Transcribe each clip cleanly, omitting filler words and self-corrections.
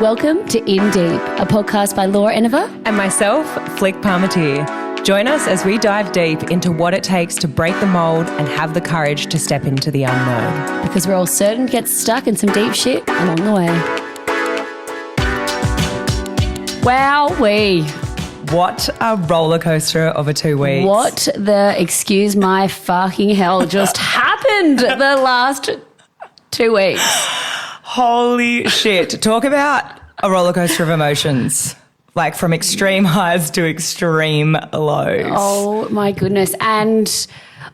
Welcome to In Deep, a podcast by Laura Eniver and myself, Flick Parmentier. Join us as we dive deep into what it takes to break the mould and have the courage to step into the unknown. because we're all certain to get stuck in some deep shit along the way. Wowee. What a roller coaster of a 2 weeks. What the excuse my fucking hell just happened the last 2 weeks? Holy shit. Talk about a roller coaster of emotions. Like from extreme highs to extreme lows. Oh my goodness. And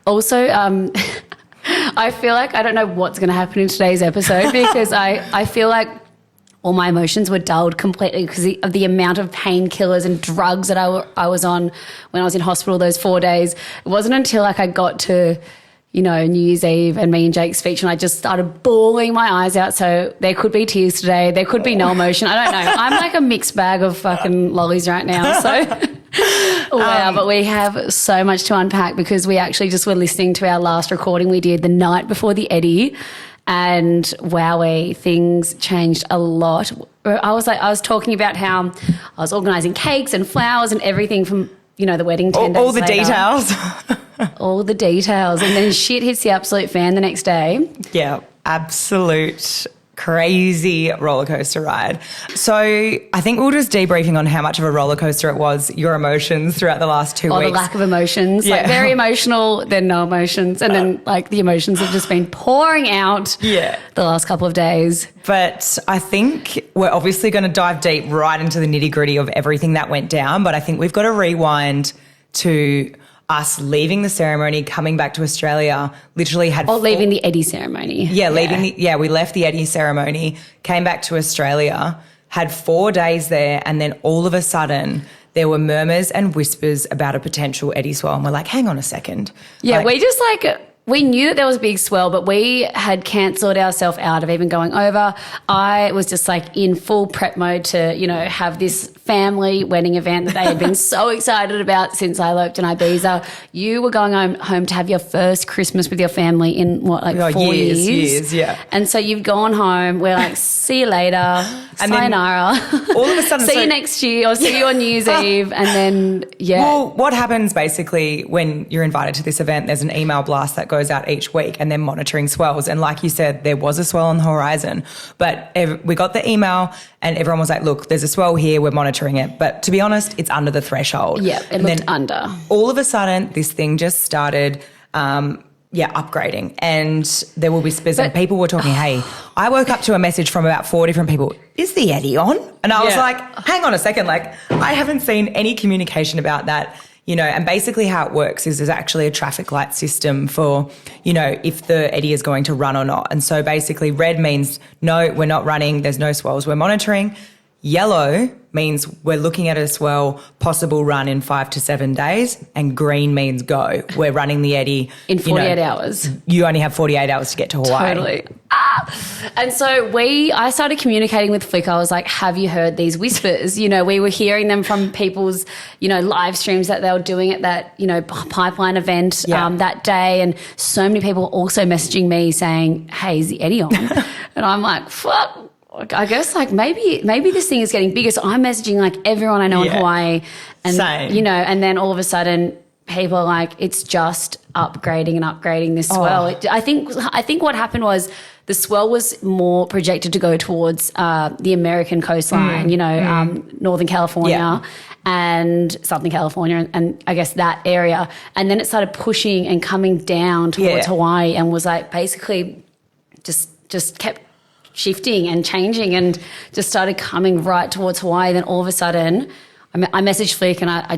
also, I feel like I don't know what's going to happen in today's episode because I feel like all my emotions were dulled completely because of the amount of painkillers and drugs that I was on when I was in hospital those 4 days. It wasn't until like I got to, New Year's Eve and me and Jake's speech and I just started bawling my eyes out. So there could be tears today. There could be no emotion. I don't know. I'm like a mixed bag of fucking lollies right now. So wow, but we have so much to unpack because we actually just were listening to our last recording we did the night before the Eddie. And wowee, things changed a lot. I was talking about how I was organising cakes and flowers and everything from, the wedding 10 days all the later. details. All the details. And then shit hits the absolute fan the next day. Yeah, absolute crazy roller coaster ride. So I think we'll just debriefing on how much of a roller coaster it was, your emotions throughout the last 2 weeks. The lack of emotions. Yeah. Like very emotional, then no emotions. And then like the emotions have just been pouring out the last couple of days. But I think we're obviously going to dive deep right into the nitty gritty of everything that went down. But I think we've got to rewind to us leaving the ceremony, coming back to Australia, literally had... leaving the Eddie ceremony. We left the Eddie ceremony, came back to Australia, had 4 days there, and then all of a sudden there were murmurs and whispers about a potential Eddie swell. And we're like, hang on a second. Yeah, we knew that there was a big swell, but we had cancelled ourselves out of even going over. I was just like in full prep mode to, have this family wedding event that they had been so excited about since I eloped in Ibiza. You were going home to have your first Christmas with your family in 4 years? Years, yeah. And so you've gone home. We're like, see you later. And sayonara. All of a sudden... see you next year or see you on New Year's Eve. And then, Well, what happens basically when you're invited to this event, there's an email blast that goes out each week and they're monitoring swells. And like you said, there was a swell on the horizon. But we got the email and everyone was like, look, there's a swell here, we're monitoring it. But to be honest, it's under the threshold. Yeah, it looked under. All of a sudden, this thing just started... upgrading, and there were whispers and people were talking, hey, I woke up to a message from about 4 different people, is the Eddie on? And I was like, hang on a second, like I haven't seen any communication about that, and basically how it works is there's actually a traffic light system for, if the Eddie is going to run or not. And so basically red means no, we're not running, there's no swells, we're monitoring. Yellow means we're looking at a swell, possible run in 5 to 7 days, and green means go. We're running the Eddie. In 48 hours. You only have 48 hours to get to Hawaii. Totally. And so I started communicating with Flick. I was like, have you heard these whispers? We were hearing them from people's, live streams that they were doing at that, pipeline event that day. And so many people also messaging me saying, hey, is the Eddie on? And I'm like, fuck. I guess like maybe this thing is getting bigger. So I'm messaging like everyone I know in Hawaii, and same. And then all of a sudden people are like, it's just upgrading this swell. I think what happened was the swell was more projected to go towards the American coastline, Northern California and Southern California, and I guess that area, and then it started pushing and coming down towards Hawaii, and was like basically just kept shifting and changing and just started coming right towards Hawaii. Then all of a sudden I messaged Flick and I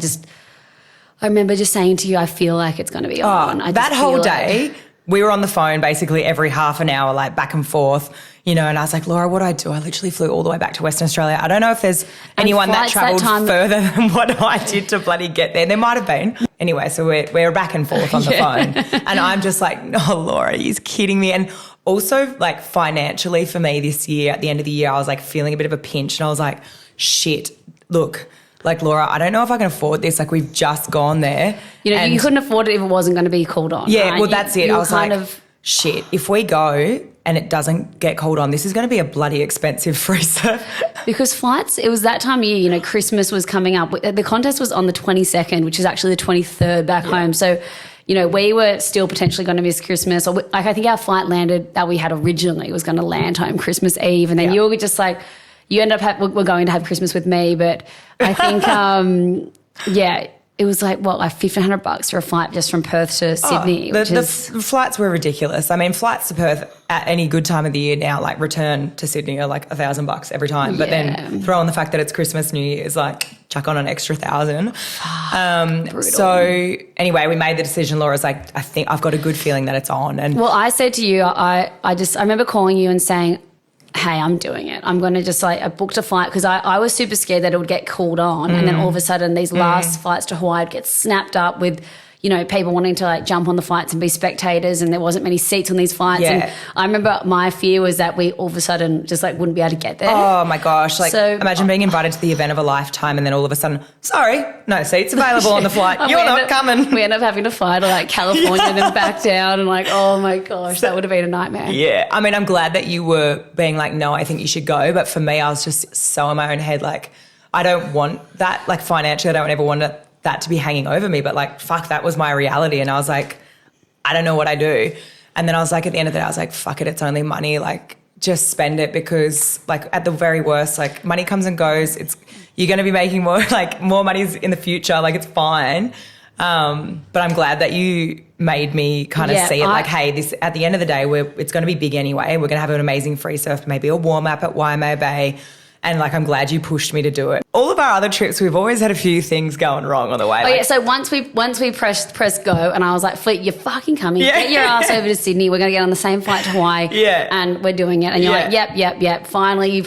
remember just saying to you, I feel like it's going to be on. That whole day we were on the phone basically every half an hour, like back and forth, and I was like, Laura, what do I do? I literally flew all the way back to Western Australia. I don't know if there's anyone that travelled further than what I did to bloody get there. There might have been. Anyway, so we're back and forth on the phone, and I'm just like, no, Laura, he's kidding me. And also, like, financially for me this year, at the end of the year, I was like feeling a bit of a pinch, and I was like, shit, look, like, Laura, I don't know if I can afford this. Like, we've just gone there. You couldn't afford it if it wasn't going to be called on. Yeah, right? well, that's it. I was like, shit, if we go, and it doesn't get called on, this is going to be a bloody expensive freezer. Because flights, it was that time of year, you know, Christmas was coming up. The contest was on the 22nd, which is actually the 23rd back home. So, you know, we were still potentially going to miss Christmas. Or I think our flight landed that we had originally was going to land home Christmas Eve. And then you were just like, you end up, we're going to have Christmas with me. But I think, it was like, like $1,500 for a flight just from Perth to Sydney. The flights were ridiculous. I mean, flights to Perth at any good time of the year now, like return to Sydney are like $1,000 every time. But then throw on the fact that it's Christmas, New Year's, like chuck on an extra $1,000. So anyway, we made the decision. Laura's like, I think I've got a good feeling that it's on. And well, I said to you, I remember calling you and saying, hey, I'm doing it. I'm going to just I booked a flight because I was super scared that it would get called on and then all of a sudden these last flights to Hawaii would get snapped up with, you know, people wanting to jump on the flights and be spectators and there wasn't many seats on these flights. Yeah. And I remember my fear was that we all of a sudden just wouldn't be able to get there. Oh my gosh. Imagine being invited to the event of a lifetime and then all of a sudden, sorry, no seats available on the flight. You're not coming. We end up having to fly to California and then back down and oh my gosh, that would have been a nightmare. Yeah. I mean, I'm glad that you were being like, no, I think you should go. But for me, I was just so in my own head, I don't want that, financially, I don't ever want that to be hanging over me, but fuck, that was my reality. And I was like, I don't know what I do. And then I was like, at the end of the day, I was like, fuck it, it's only money. Just spend it because at the very worst, money comes and goes. You're going to be making more, more money in the future. It's fine. But I'm glad that you made me kind of see it hey, this, at the end of the day, it's going to be big anyway. We're going to have an amazing free surf, maybe a warm up at Waimea Bay. And I'm glad you pushed me to do it. All of our other trips, we've always had a few things going wrong on the way. Oh yeah, so once we pressed go, and I was like, Fleet, you're fucking coming. Yeah. Get your ass over to Sydney. We're going to get on the same flight to Hawaii. Yeah. And we're doing it. And you're like, yep. Finally, you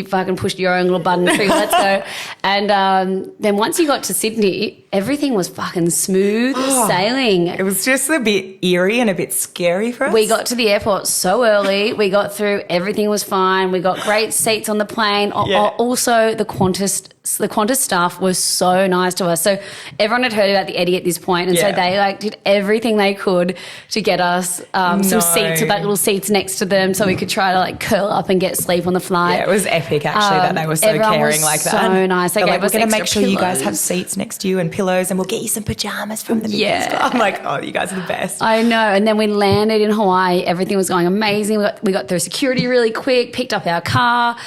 fucking pushed your own little button through. Let's go. And then once you got to Sydney, everything was fucking smooth sailing. It was just a bit eerie and a bit scary for us. We got to the airport so early. We got through. Everything was fine. We got great seats on the plane. Also, the Qantas staff was so nice to us. So everyone had heard about the Eddie at this point, and so they did everything they could to get us some seats, little seats next to them, so we could try to curl up and get sleep on the flight. Yeah, it was epic actually that they were so caring like that. So nice. They gave we're us going to make sure pillows. you guys have seats next to you and pillows, and we'll get you some pajamas from the I'm like, oh, you guys are the best. I know. And then we landed in Hawaii. Everything was going amazing. We got through security really quick. Picked up our car.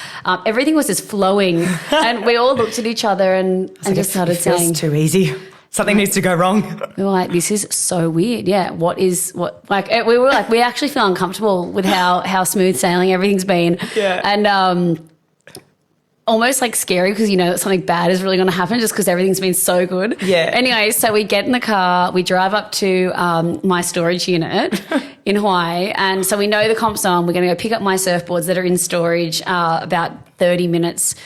Everything was just flowing, and we all looked at each other and just started saying, "Too easy. Something needs to go wrong." We were like, "This is so weird." Yeah. What? We were like, we actually feel uncomfortable with how smooth sailing everything's been. Yeah. And almost scary because you know that something bad is really going to happen just because everything's been so good. Yeah. Anyway, so we get in the car, we drive up to my storage unit in Hawaii, and so we know the comp's on. We're going to go pick up my surfboards that are in storage about 30 minutes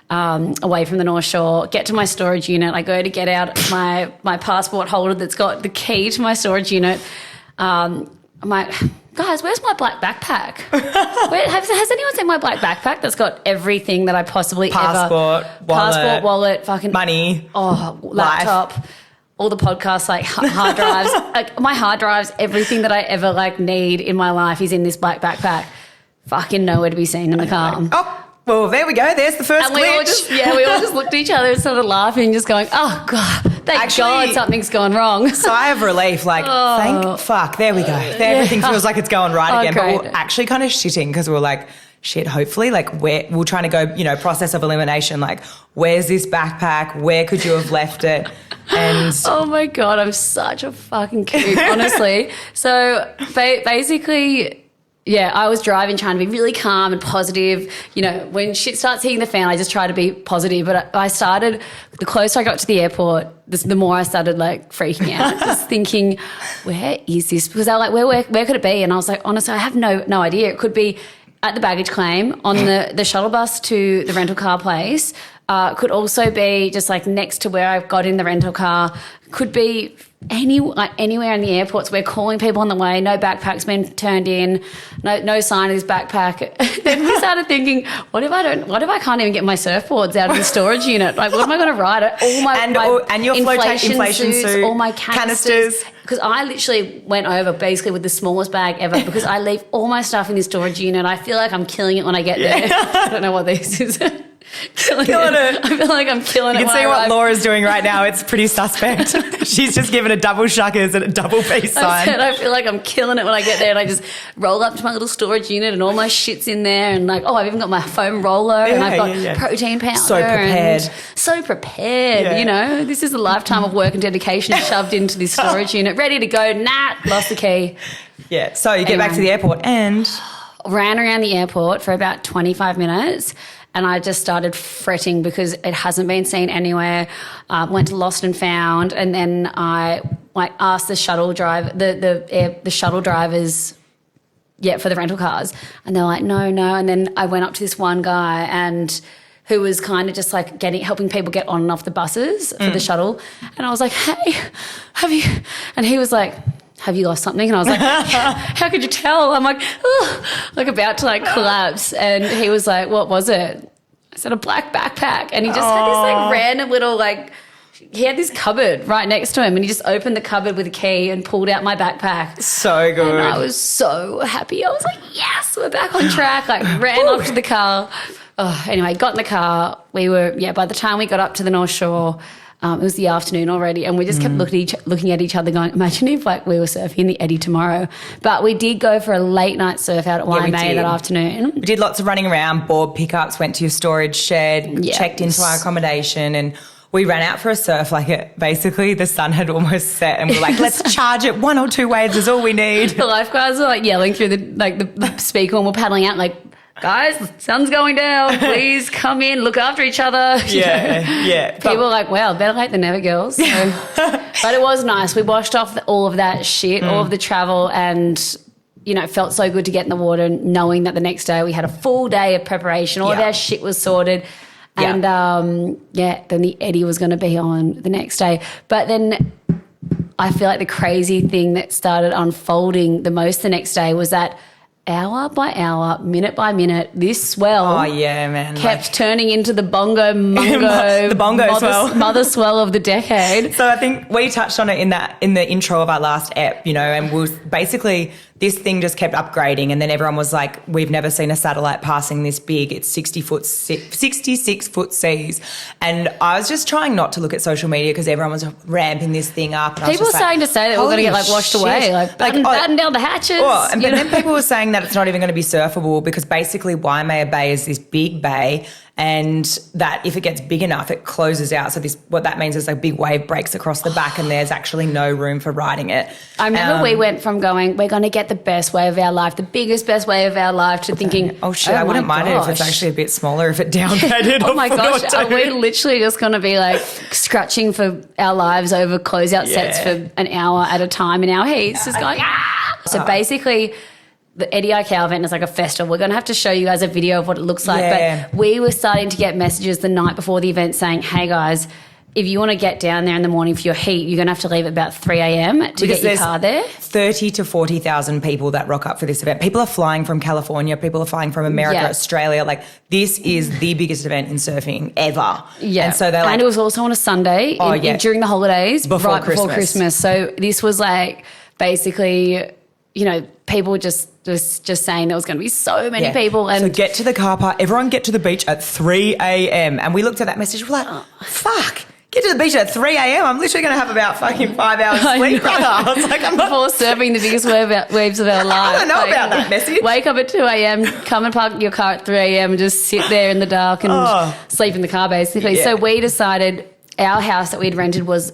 away from the North Shore. Get to my storage unit. I go to get out my passport holder that's got the key to my storage unit. I'm like, guys, where's my black backpack? Has anyone seen my black backpack that's got everything that I possibly Passport, wallet, fucking money, laptop, all the podcasts, hard drives, my hard drives, everything that I ever need in my life is in this black backpack. Fucking nowhere to be seen in the car. Oh. Well, there we go. There's the first glitch. We all just looked at each other and started laughing, just going, oh, God, thank God something's gone wrong. Sigh of relief, thank fuck, there we go. Everything feels like it's going right again. Great. But we're actually kind of shitting because we're like, shit, hopefully, we're trying to go, process of elimination, where's this backpack? Where could you have left it? And oh, my God, I'm such a fucking kook, honestly. So basically... Yeah, I was driving trying to be really calm and positive. You know, when shit starts hitting the fan, I just try to be positive. But the closer I got to the airport, the more I started freaking out, just thinking, where is this? Because they were like, where could it be? And I was like, honestly, I have no idea. It could be at the baggage claim, on the shuttle bus to the rental car place. Could also be just next to where I got in the rental car. Could be anywhere in the airports. We're calling people on the way. No backpack's been turned in. No sign of this backpack. Then we started thinking, what if I can't even get my surfboards out of the storage unit? What am I going to ride? All my and your inflation suits, suit, all my canisters. because I literally went over basically with the smallest bag ever because I leave all my stuff in this storage unit. I feel like I'm killing it when I get there. I don't know what this is. Killing it. I feel like I'm killing it. You can see what Laura's doing right now. It's pretty suspect. She's just given a double shuckers and a double peace sign. I feel like I'm killing it when I get there, and I just roll up to my little storage unit and all my shit's in there, and like, I've even got my foam roller and I've got protein powder. So prepared. Yeah. You know, this is a lifetime of work and dedication shoved into this storage unit, ready to go. Lost the key. Yeah. So you get back to the airport and ran around the airport for about 25 minutes. And I just started fretting because it hasn't been seen anywhere. Went to Lost and Found, and then I asked the shuttle the shuttle drivers, for the rental cars, and they're like, no. And then I went up to this one guy and who was kind of just like helping people get on and off the buses for the shuttle, and I was like, hey, have you? And he was like, have you lost something? And I was like, how could you tell? I'm like, about to collapse. And he was like, what was it? I said, a black backpack. And he just had this random little he had this cupboard right next to him, and he just opened the cupboard with a key and pulled out my backpack. So good. And I was so happy. I was like, yes, we're back on track. Ran off to the car. Anyway, got in the car. We were, by the time we got up to the North Shore, it was the afternoon already, and we just kept looking at each other going, imagine if we were surfing the Eddie tomorrow. But we did go for a late night surf out at Waimea that afternoon. We did lots of running around, board pickups, went to your storage shed, checked into our accommodation, and we ran out for a surf. Basically the sun had almost set, and we were like, let's charge it. 1 or 2 waves is all we need. The lifeguards were yelling through the speaker, and we're paddling out guys, sun's going down. Please come in, look after each other. Yeah. People were like, wow, better late than never, girls. So, but it was nice. We washed off all of that shit, all of the travel, and, it felt so good to get in the water, knowing that the next day we had a full day of preparation. All of our shit was sorted. And, then the Eddie was going to be on the next day. But then I feel like the crazy thing that started unfolding the most the next day was that hour by hour, minute by minute, this swell kept turning into the bongo mungo the bongo swell. Mother swell of the decade. So I think we touched on it in the intro of our last ep, and basically this thing just kept upgrading, and then everyone was like, we've never seen a satellite passing this big. It's 66 foot seas. And I was just trying not to look at social media because everyone was ramping this thing up. And people were starting to say that we're going to get washed away, batten down the hatches. But then people were saying that it's not even going to be surfable because basically Waimea Bay is this big bay, and that if it gets big enough, it closes out. So what that means is a big wave breaks across the back, and there's actually no room for riding it. I remember we went from going, we're going to get the best wave of our life, the biggest best wave of our life, to thinking, I wouldn't mind it if it's actually a bit smaller, if it downgraded. Oh my gosh, are we literally just going to be scratching for our lives over closeout sets for an hour at a time in our heats, just going, So basically, the Eddie Aikau event is like a festival. We're going to have to show you guys a video of what it looks like. Yeah. But we were starting to get messages the night before the event saying, hey, guys, if you want to get down there in the morning for your heat, you're going to have to leave at about 3 a.m. to get your car there. 30 to 40,000 people that rock up for this event. People are flying from California. People are flying from America, Australia. This is the biggest event in surfing ever. Yeah. And so they're and it was also on a Sunday during the holidays. Before before Christmas. So this was basically, people were just saying there was going to be so many people. And so get to the car park. Everyone get to the beach at 3 a.m. And we looked at that message. We're like, fuck. Get to the beach at 3 a.m. I'm literally going to have about fucking 5 hours sleep, brother. I was like, before surfing the biggest waves of our life. I don't know about that message. Wake up at 2 a.m., come and park your car at 3 a.m. and just sit there in the dark and sleep in the car, basically. Yeah. So we decided our house that we'd rented was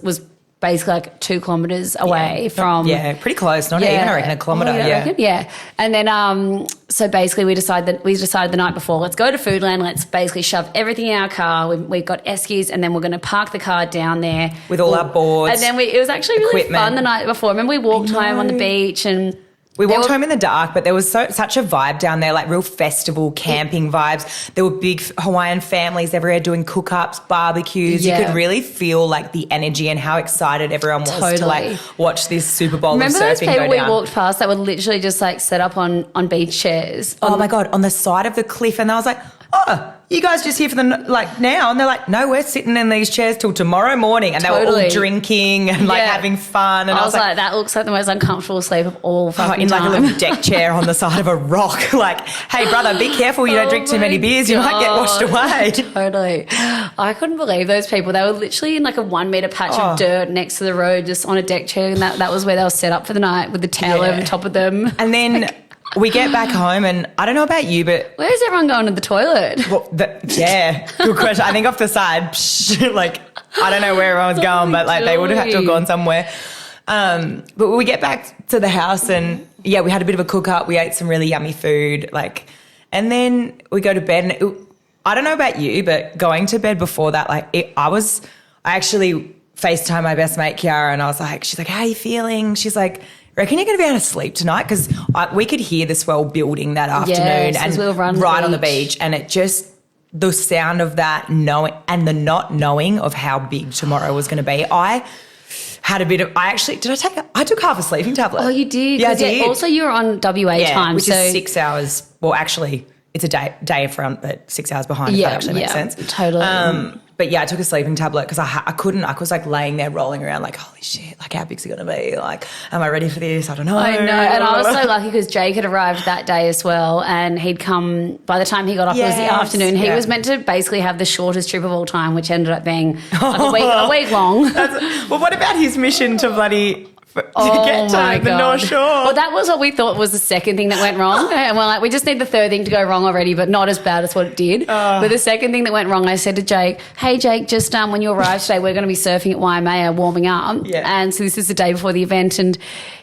basically 2 kilometres away from... Yeah, pretty close. Not even, I reckon, a kilometre. Yeah. And then, so basically we decided the night before, let's go to Foodland, let's basically shove everything in our car. We've got eskies, and then we're going to park the car down there. With all our boards. And then it was actually really fun the night before. Remember we walked home on the beach and... We walked home in the dark, but there was such a vibe down there, real festival, camping vibes. There were big Hawaiian families everywhere doing cook-ups, barbecues. Yeah. You could really feel the energy and how excited everyone was to watch this Super Bowl of surfing go down. Remember those people we walked past that were literally just set up on beach chairs? Oh my God, on the side of the cliff. And I was like, oh, you guys just here for the, now? And they're like, no, we're sitting in these chairs till tomorrow morning. And they were all drinking and having fun. And I was like, that looks like the most uncomfortable sleep of all fucking time. In like a little deck chair on the side of a rock. Like, hey, brother, be careful you don't drink too many beers. You might get washed away. Totally. I couldn't believe those people. They were literally in like a 1 metre patch of dirt next to the road, just on a deck chair. And that was where they were set up for the night with the towel over the top of them. And then we get back home and I don't know about you, but... Where's everyone going to the toilet? Well, good question. I think off the side, I don't know where everyone's going, but they would have had to have gone somewhere. But we get back to the house and, we had a bit of a cook-up. We ate some really yummy food, and then we go to bed. And I don't know about you, but going to bed before that, I actually FaceTimed my best mate, Kiara, and I was like, she's like, how are you feeling? She's like, reckon you're going to be able to sleep tonight? Because we could hear the swell building that afternoon and we were right on the beach. And it just, the sound of that knowing and the not knowing of how big tomorrow was going to be. I took half a sleeping tablet. Oh, you did? Yeah, I did. Also, you were on WA time. Which is 6 hours. Well, actually, it's a day in front, but 6 hours behind, if that actually makes sense. Totally. But I took a sleeping tablet because I couldn't. I was laying there rolling around holy shit, how big's it going to be? Am I ready for this? I don't know. I know. And I was so lucky because Jake had arrived that day as well, and he'd come, by the time he got up, it was the afternoon. He was meant to basically have the shortest trip of all time, which ended up being a week long. Well, what about his mission to get to the North Shore? Well, that was what we thought was the second thing that went wrong. And we're like, we just need the third thing to go wrong already, but not as bad as what it did. But the second thing that went wrong, I said to Jake, hey, Jake, just when you arrive today, we're going to be surfing at Waimea, warming up. Yeah. And so this is the day before the event. And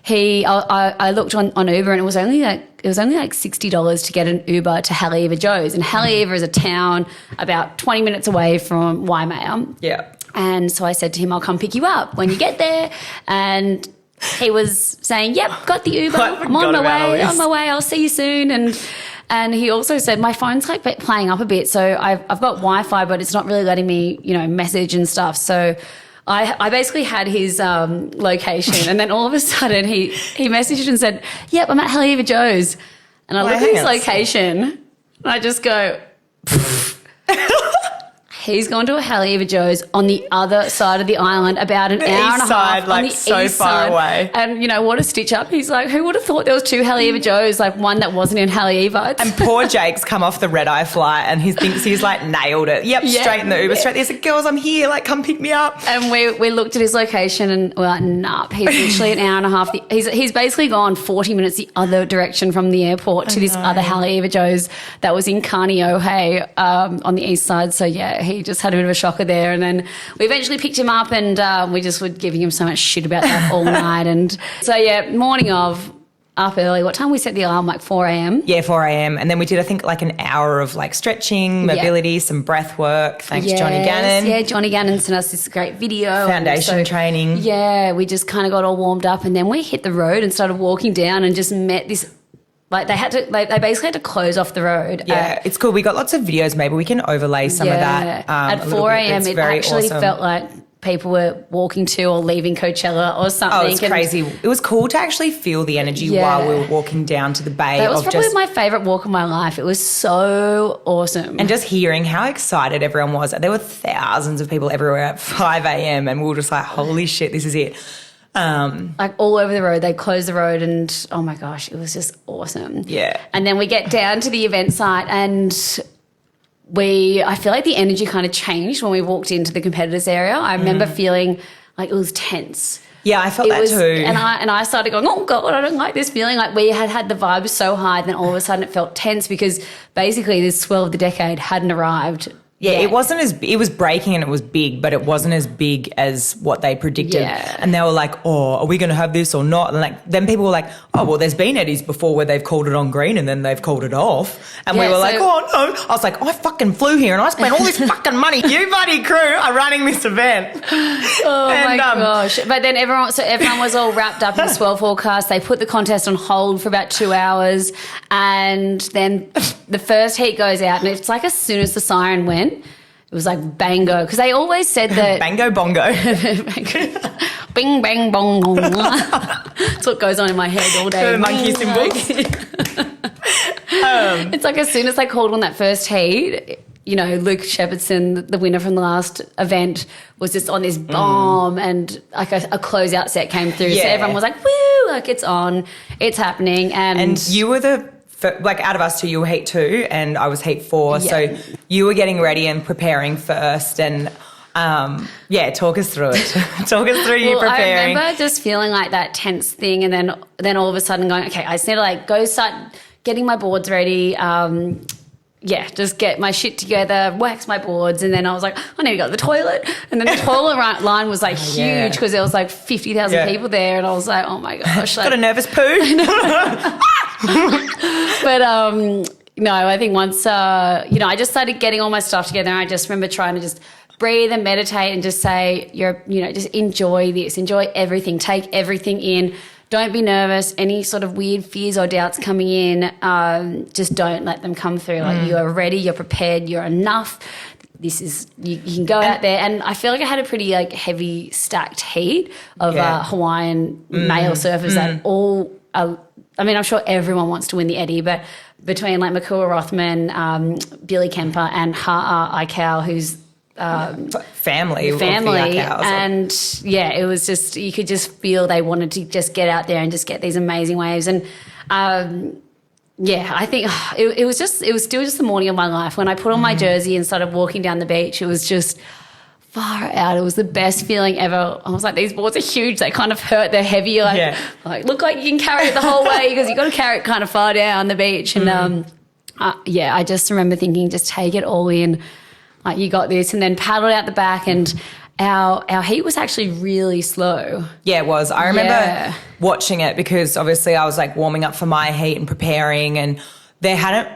I looked on Uber, and it was only $60 to get an Uber to Haleiwa Joe's. And Haleiwa is a town about 20 minutes away from Waimea. Yeah. And so I said to him, I'll come pick you up when you get there. And he was saying, yep, got the Uber. I'm on my way. I'll see you soon. And he also said, my phone's playing up a bit. So I've got Wi-Fi, but it's not really letting me, message and stuff. So I basically had his location. And then all of a sudden he messaged and said, yep, I'm at Haleiwa Joe's. And I look at his location and I just go, he's gone to a Haleiwa Joe's on the other side of the island, about an hour and a half on the east side. Away. And, what a stitch up. He's like, who would have thought there was two Haleiwa Joe's, one that wasn't in Haleiwa. And poor Jake's come off the red-eye flight and he thinks he's nailed it. Yep, straight in the Uber, straight there. He said, girls, I'm here, come pick me up. And we looked at his location and we're like, nah, he's literally an hour and a half. He's basically gone 40 minutes the other direction from the airport to this other Haleiwa Joe's that was in Kaneohe on the east side. So, he just had a bit of a shocker there. And then we eventually picked him up and we just were giving him so much shit about that all night. And so, morning of, up early. What time we set the alarm? 4 a.m? Yeah, 4 a.m. And then we did, I think, an hour of stretching, mobility, some breath work. Thanks, Johnny Gannon. Yeah, Johnny Gannon sent us this great video. Foundation training. Yeah, we just kind of got all warmed up and then we hit the road and started walking down and just met this... they basically had to close off the road. Yeah, it's cool. We got lots of videos. Maybe we can overlay some of that. At 4 a.m, it actually felt like people were walking to or leaving Coachella or something. Oh, it's crazy. It was cool to actually feel the energy while we were walking down to the bay. That was probably my favourite walk of my life. It was so awesome. And just hearing how excited everyone was. There were thousands of people everywhere at 5 a.m. and we were just like, holy shit, this is it. All over the road, they closed the road and oh my gosh, it was just awesome. Yeah. And then we get down to the event site and I feel like the energy kind of changed when we walked into the competitors area. I remember feeling like it was tense. Yeah, I felt that too. And I started going, oh God, I don't like this feeling. We had the vibe so high, then all of a sudden it felt tense because basically this swell of the decade hadn't arrived. Yeah, it was breaking and it was big, but it wasn't as big as what they predicted. Yeah. And they were like, oh, are we going to have this or not? And then people were like, oh, well, there's been Eddies before where they've called it on green and then they've called it off. And we were like, oh, no. I was like, I fucking flew here and I spent all this fucking money. You bloody crew are running this event. Oh, my gosh. But then everyone was all wrapped up in the swell forecast. They put the contest on hold for about 2 hours and then the first heat goes out and it's as soon as the siren went, it was bango. Because they always said that... Bango bongo. Bing, bang, bong, bong. That's what goes on in my head all day. The monkey symbols. It's like as soon as I called on that first heat, you know, Luke Shepherdson, the winner from the last event, was just on this bomb and like a closeout set came through. So everyone was like, woo, like it's on, it's happening. And you were like out of us two, you were heat 2 and I was heat 4. Yeah. So you were getting ready and preparing first and talk us through it. Talk us through you preparing. I remember just feeling like that tense thing and then all of a sudden going, okay, I just need to like go start getting my boards ready. Just get my shit together, wax my boards, and then I was like, I need to go to the toilet. And then the toilet line was like huge because there was like 50,000 people there, and I was like, oh my gosh. Got a nervous poo. But no, I think once, I just started getting all my stuff together, and I just remember trying to just breathe and meditate and just say, just enjoy this, enjoy everything, take everything in. Don't be nervous. Any sort of weird fears or doubts coming in, just don't let them come through. Like you are ready, you're prepared, you're enough. This is you can go out there. And I feel like I had a pretty like heavy stacked heat of Hawaiian male surfers that all. I'm sure everyone wants to win the Eddie, but between like Makua Rothman, Billy Kemper, and Eddie Aikau, who's family, and it was just you could just feel they wanted to just get out there and just get these amazing waves. And I think it was still just the morning of my life when I put on my jersey and started walking down the beach. It was just far out. It was the best feeling ever. I was like, these boards are huge. They kind of hurt. They're heavy. Like look like you can carry it the whole way because you've got to carry it kind of far down the beach. And I just remember thinking, just take it all in. Like you got this, and then paddled out the back, and our heat was actually really slow. Yeah, it was. I remember watching it because obviously I was like warming up for my heat and preparing, and they hadn't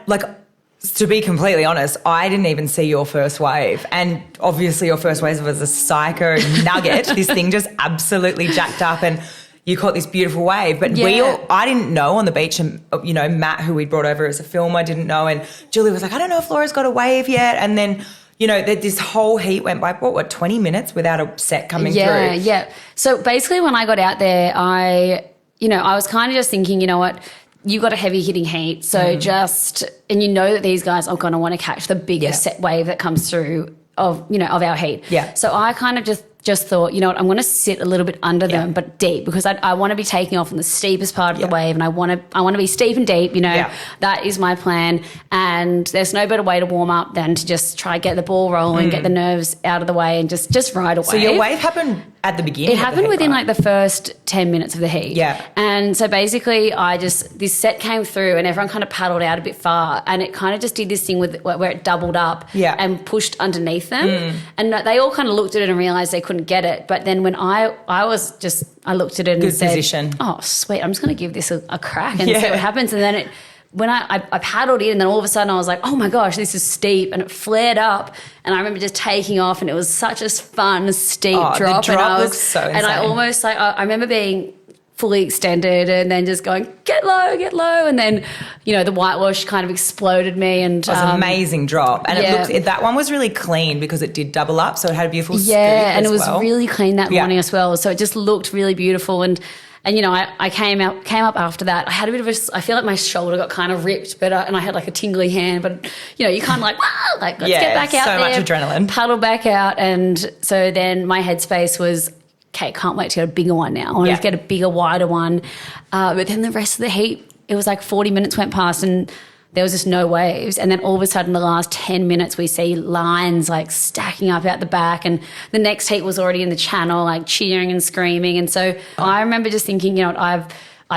to be completely honest, I didn't even see your first wave, and obviously your first wave was a psycho nugget. This thing just absolutely jacked up, and you caught this beautiful wave. But I didn't know on the beach, and Matt, who we brought over as a filmer, didn't know, and Julie was like, I don't know if Laura's got a wave yet, and then. This whole heat went by, 20 minutes without a set coming through? Yeah. So basically when I got out there, I was kind of just thinking, you know what, you got a heavy hitting heat. So and that these guys are going to want to catch the biggest set wave that comes through of our heat. Yeah. So I kind of just thought, you know what, I'm going to sit a little bit under them, but deep, because I want to be taking off on the steepest part of the wave, and I want to be steep and deep, that is my plan. And there's no better way to warm up than to just try get the ball rolling, get the nerves out of the way, and just ride a wave. So your wave happened at the beginning? It happened within like the first 10 minutes of the heat. Yeah. And so basically this set came through and everyone kind of paddled out a bit far, and it kind of just did this thing where it doubled up and pushed underneath them. And they all kind of looked at it and realised they couldn't get it. But then when I looked at it and said, position. Oh, sweet, I'm just going to give this a crack and see what happens. And then when I paddled in, and then all of a sudden I was like, oh my gosh, this is steep, and it flared up, and I remember just taking off, and it was such a fun steep drop. The drop was so insane. And I almost I remember being fully extended and then just going, get low, and then the whitewash kind of exploded me, and it was an amazing drop, and that one was really clean because it did double up, so it had a beautiful scoop and it was really clean that morning as well, so it just looked really beautiful. And I came up after that. I had a bit of I feel like my shoulder got kind of ripped, but and I had like a tingly hand. But you kind of let's get back out there. So much adrenaline. Paddle back out, and so then my headspace was, okay, can't wait to get a bigger one now. I want to get a bigger, wider one. But then the rest of the heat, it was like 40 minutes went past, and there was just no waves. And then all of a sudden, the last 10 minutes, we see lines like stacking up out the back, and the next heat was already in the channel, like cheering and screaming. And so I remember just thinking, I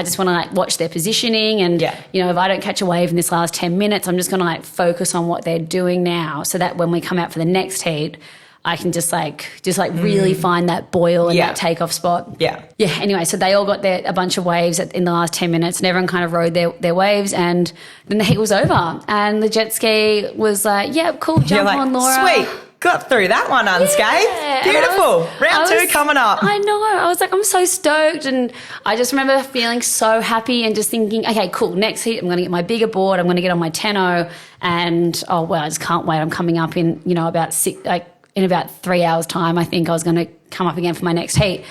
just want to watch their positioning, and if I don't catch a wave in this last 10 minutes, I'm just going to focus on what they're doing now, so that when we come out for the next heat, I can just really find that boil and that takeoff spot. Yeah. Yeah. Anyway, so they all got a bunch of waves in the last 10 minutes, and everyone kind of rode their waves, and then the heat was over, and the jet ski was like, yeah, cool, jump on, Laura. Sweet. Got through that one unscathed. Yeah, beautiful. Round 2 coming up. I know. I was like, I'm so stoked. And I just remember feeling so happy and just thinking, okay, cool, next heat I'm going to get my bigger board. I'm going to get on my 10-0. And, I just can't wait. I'm coming up in, in about 3 hours' time. I think I was going to come up again for my next heat.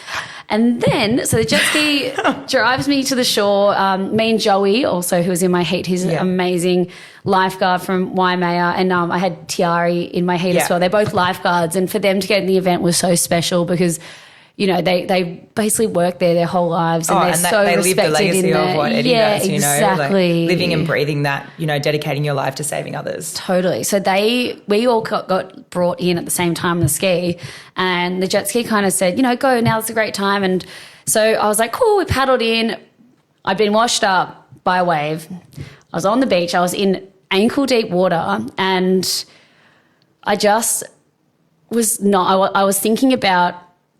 And then, so the jet ski drives me to the shore. Me and Joey, also, who was in my heat, he's an amazing lifeguard from Waimea. And I had Tiari in my heat as well. They're both lifeguards. And for them to get in the event was so special because, you know, they basically work there their whole lives and they're so they respected live the legacy in of what Eddie does, you know, exactly. like living and breathing that, you know, dedicating your life to saving others. Totally. So we all got brought in at the same time on the ski, and the jet ski kind of said, you know, go, now's a great time. And so I was like, cool, we paddled in. I'd been washed up by a wave. I was on the beach. I was in ankle deep water, and I just was not, I was thinking about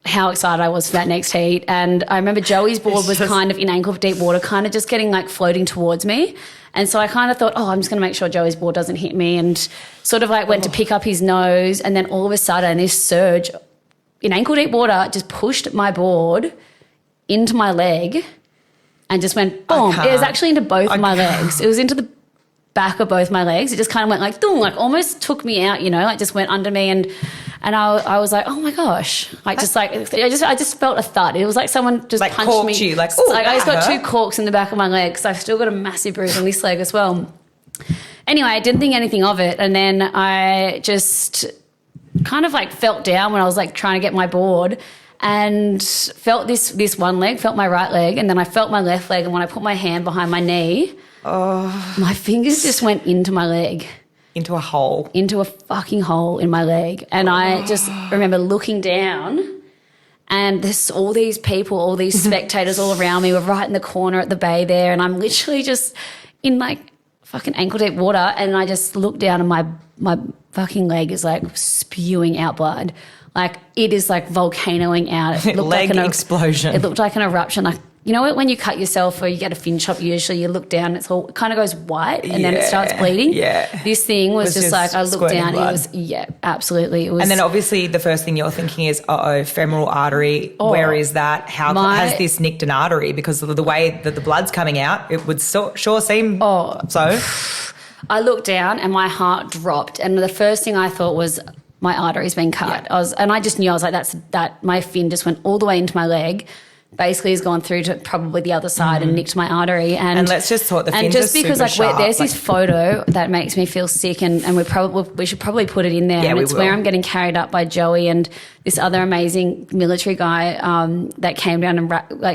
how excited I was for that next heat. And I remember Joey's board was kind of in ankle deep water, kind of just getting like floating towards me. And so I kind of thought, I'm just going to make sure Joey's board doesn't hit me, and sort of like went to pick up his nose. And then all of a sudden this surge in ankle deep water just pushed my board into my leg and just went boom. It was actually into both of my legs. It was into the back of both my legs. It just kind of went like, boom, like almost took me out, you know, like just went under me. And I was like, oh my gosh, like just like I just felt a thud. It was like someone just like punched me. You, like, ooh, like I just got 2 corks in the back of my leg because I've still got a massive bruise on this leg as well. Anyway, I didn't think anything of it, and then I just kind of like felt down when I was like trying to get my board, and felt this one leg, felt my right leg, and then I felt my left leg, and when I put my hand behind my knee, my fingers just went into my leg. Into a hole. Into a fucking hole in my leg. And I just remember looking down, and there's all these people, all these spectators all around me. We're right in the corner at the bay there, and I'm literally just in like fucking ankle deep water, and I just look down and my fucking leg is like spewing out blood. Like it is like volcanoing out. It looked leg like explosion. It looked like an eruption. Like, you know when you cut yourself or you get a fin chop, usually you look down, it kind of goes white and then it starts bleeding. Yeah. This thing was just like, I looked down, blood. it was, absolutely. It was. And then obviously the first thing you're thinking is, femoral artery, where is that? How has this nicked an artery? Because of the way that the blood's coming out, it would sure seem so. I looked down and my heart dropped, and the first thing I thought was my artery's been cut. Yeah. I just knew, I was like, that my fin just went all the way into my leg. Basically has gone through to probably the other side and nicked my artery. And let's just talk, the fins just are because super sharp, there's this photo that makes me feel sick, and we should probably put it in there. Yeah, and it's will. where I'm getting carried up by Joey and this other amazing military guy that came down and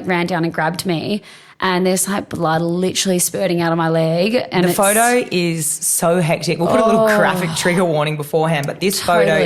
ran down and grabbed me. And there's like blood literally spurting out of my leg. And the photo is so hectic. We'll put a little graphic trigger warning beforehand, but this photo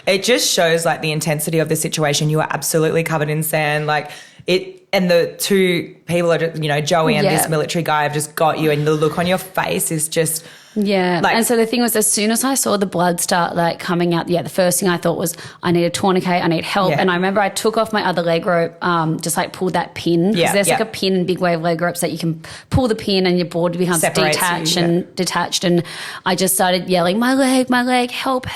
it just shows like the intensity of the situation. You are absolutely covered in sand. Like it, and the 2 people are just, you know, Joey and this military guy have just got you, and the look on your face is just... Yeah, and so the thing was, as soon as I saw the blood start like coming out, the first thing I thought was, I need a tourniquet, I need help. Yeah. And I remember I took off my other leg rope, just like pulled that pin, because there's like a pin in Big Wave leg ropes that you can pull the pin and your board becomes detached. And I just started yelling, my leg, help,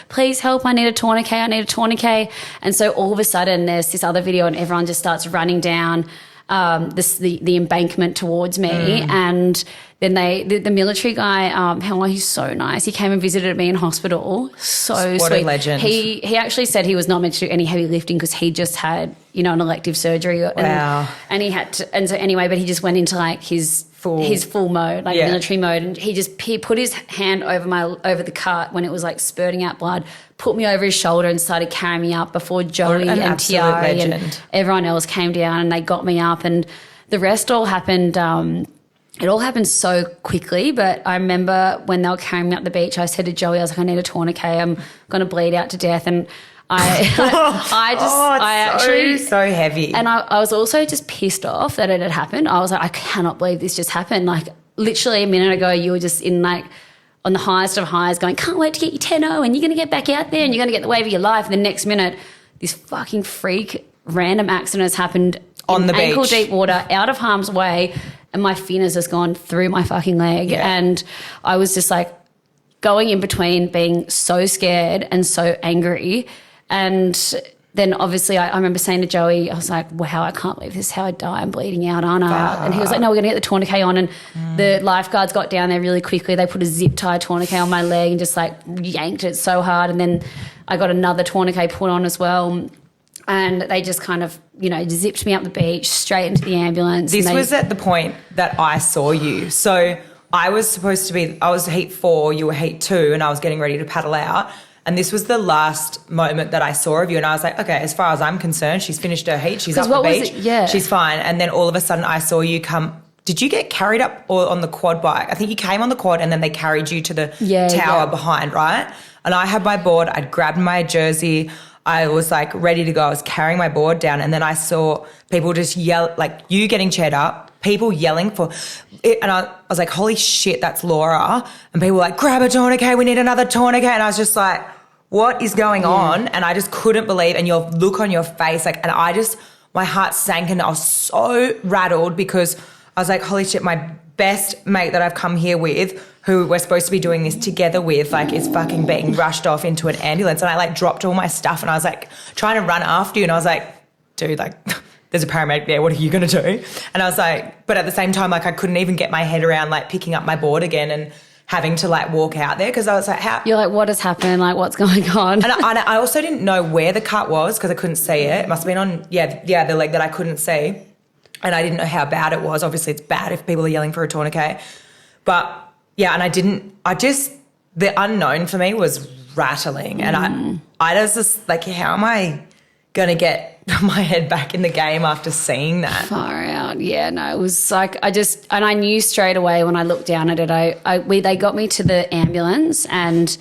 please help, I need a tourniquet. And so all of a sudden there's this other video and everyone just starts running down the embankment towards me, and then the military guy, he's so nice. He came and visited me in hospital. So what sweet. A legend. He actually said he was not meant to do any heavy lifting because he just had, you know, an elective surgery. Wow. And he had to, and so anyway, but he just went into like his full mode, like military mode, and he put his hand over the cart when it was like spurting out blood, put me over his shoulder and started carrying me up before Joey and Tiari and everyone else came down and they got me up, and the rest all happened. It all happened so quickly, but I remember when they were carrying me up the beach, I said to Joey, I was like, I need a tourniquet, I'm going to bleed out to death. And so heavy. And I was also just pissed off that it had happened. I was like, I cannot believe this just happened. Like literally a minute ago, you were just in like on the highest of highs going, can't wait to get your 10-0 and you're going to get back out there and you're going to get the wave of your life. And the next minute, this fucking freak random accident has happened on the beach, ankle deep water, out of harm's way, and my fin has just gone through my fucking leg. Yeah. And I was just like going in between being so scared and so angry. And then obviously I remember saying to Joey, I was like, wow, I can't believe this is how I die. I'm bleeding out, aren't I? And he was like, no, we're going to get the tourniquet on. And the lifeguards got down there really quickly. They put a zip tie tourniquet on my leg and just like yanked it so hard. And then I got another tourniquet put on as well. And they just kind of, zipped me up the beach, straight into the ambulance. This was at the point that I saw you. So I was heat 4, you were heat 2, and I was getting ready to paddle out. And this was the last moment that I saw of you. And I was like, okay, as far as I'm concerned, she's finished her heat. She's up the beach. She's fine. And then all of a sudden I saw you come. Did you get carried up or on the quad bike? I think you came on the quad and then they carried you to the tower behind, right? And I had my board. I'd grabbed my jersey. I was like ready to go. I was carrying my board down. And then I saw people just yell, like you getting chaired up, people yelling for it. And I was like, holy shit, that's Laura. And people were like, grab a tourniquet. We need another tourniquet. And I was just like, what is going on? And I just couldn't believe, and your look on your face, like, and my heart sank and I was so rattled because I was like, holy shit, my best mate that I've come here with, who we're supposed to be doing this together with, like is fucking being rushed off into an ambulance. And I like dropped all my stuff and I was like trying to run after you. And I was like, dude, like there's a paramedic there. What are you going to do? And I was like, but at the same time, like I couldn't even get my head around like picking up my board again and having to like walk out there because I was like, how? You're like, what has happened? Like, what's going on? And I also didn't know where the cut was because I couldn't see it. It must have been on, the leg that I couldn't see. And I didn't know how bad it was. Obviously, it's bad if people are yelling for a tourniquet. But, yeah, and the unknown for me was rattling. And I was just like, how am I going to get my head back in the game after seeing that? Far out. Yeah, no, it was like and I knew straight away when I looked down at it, they got me to the ambulance and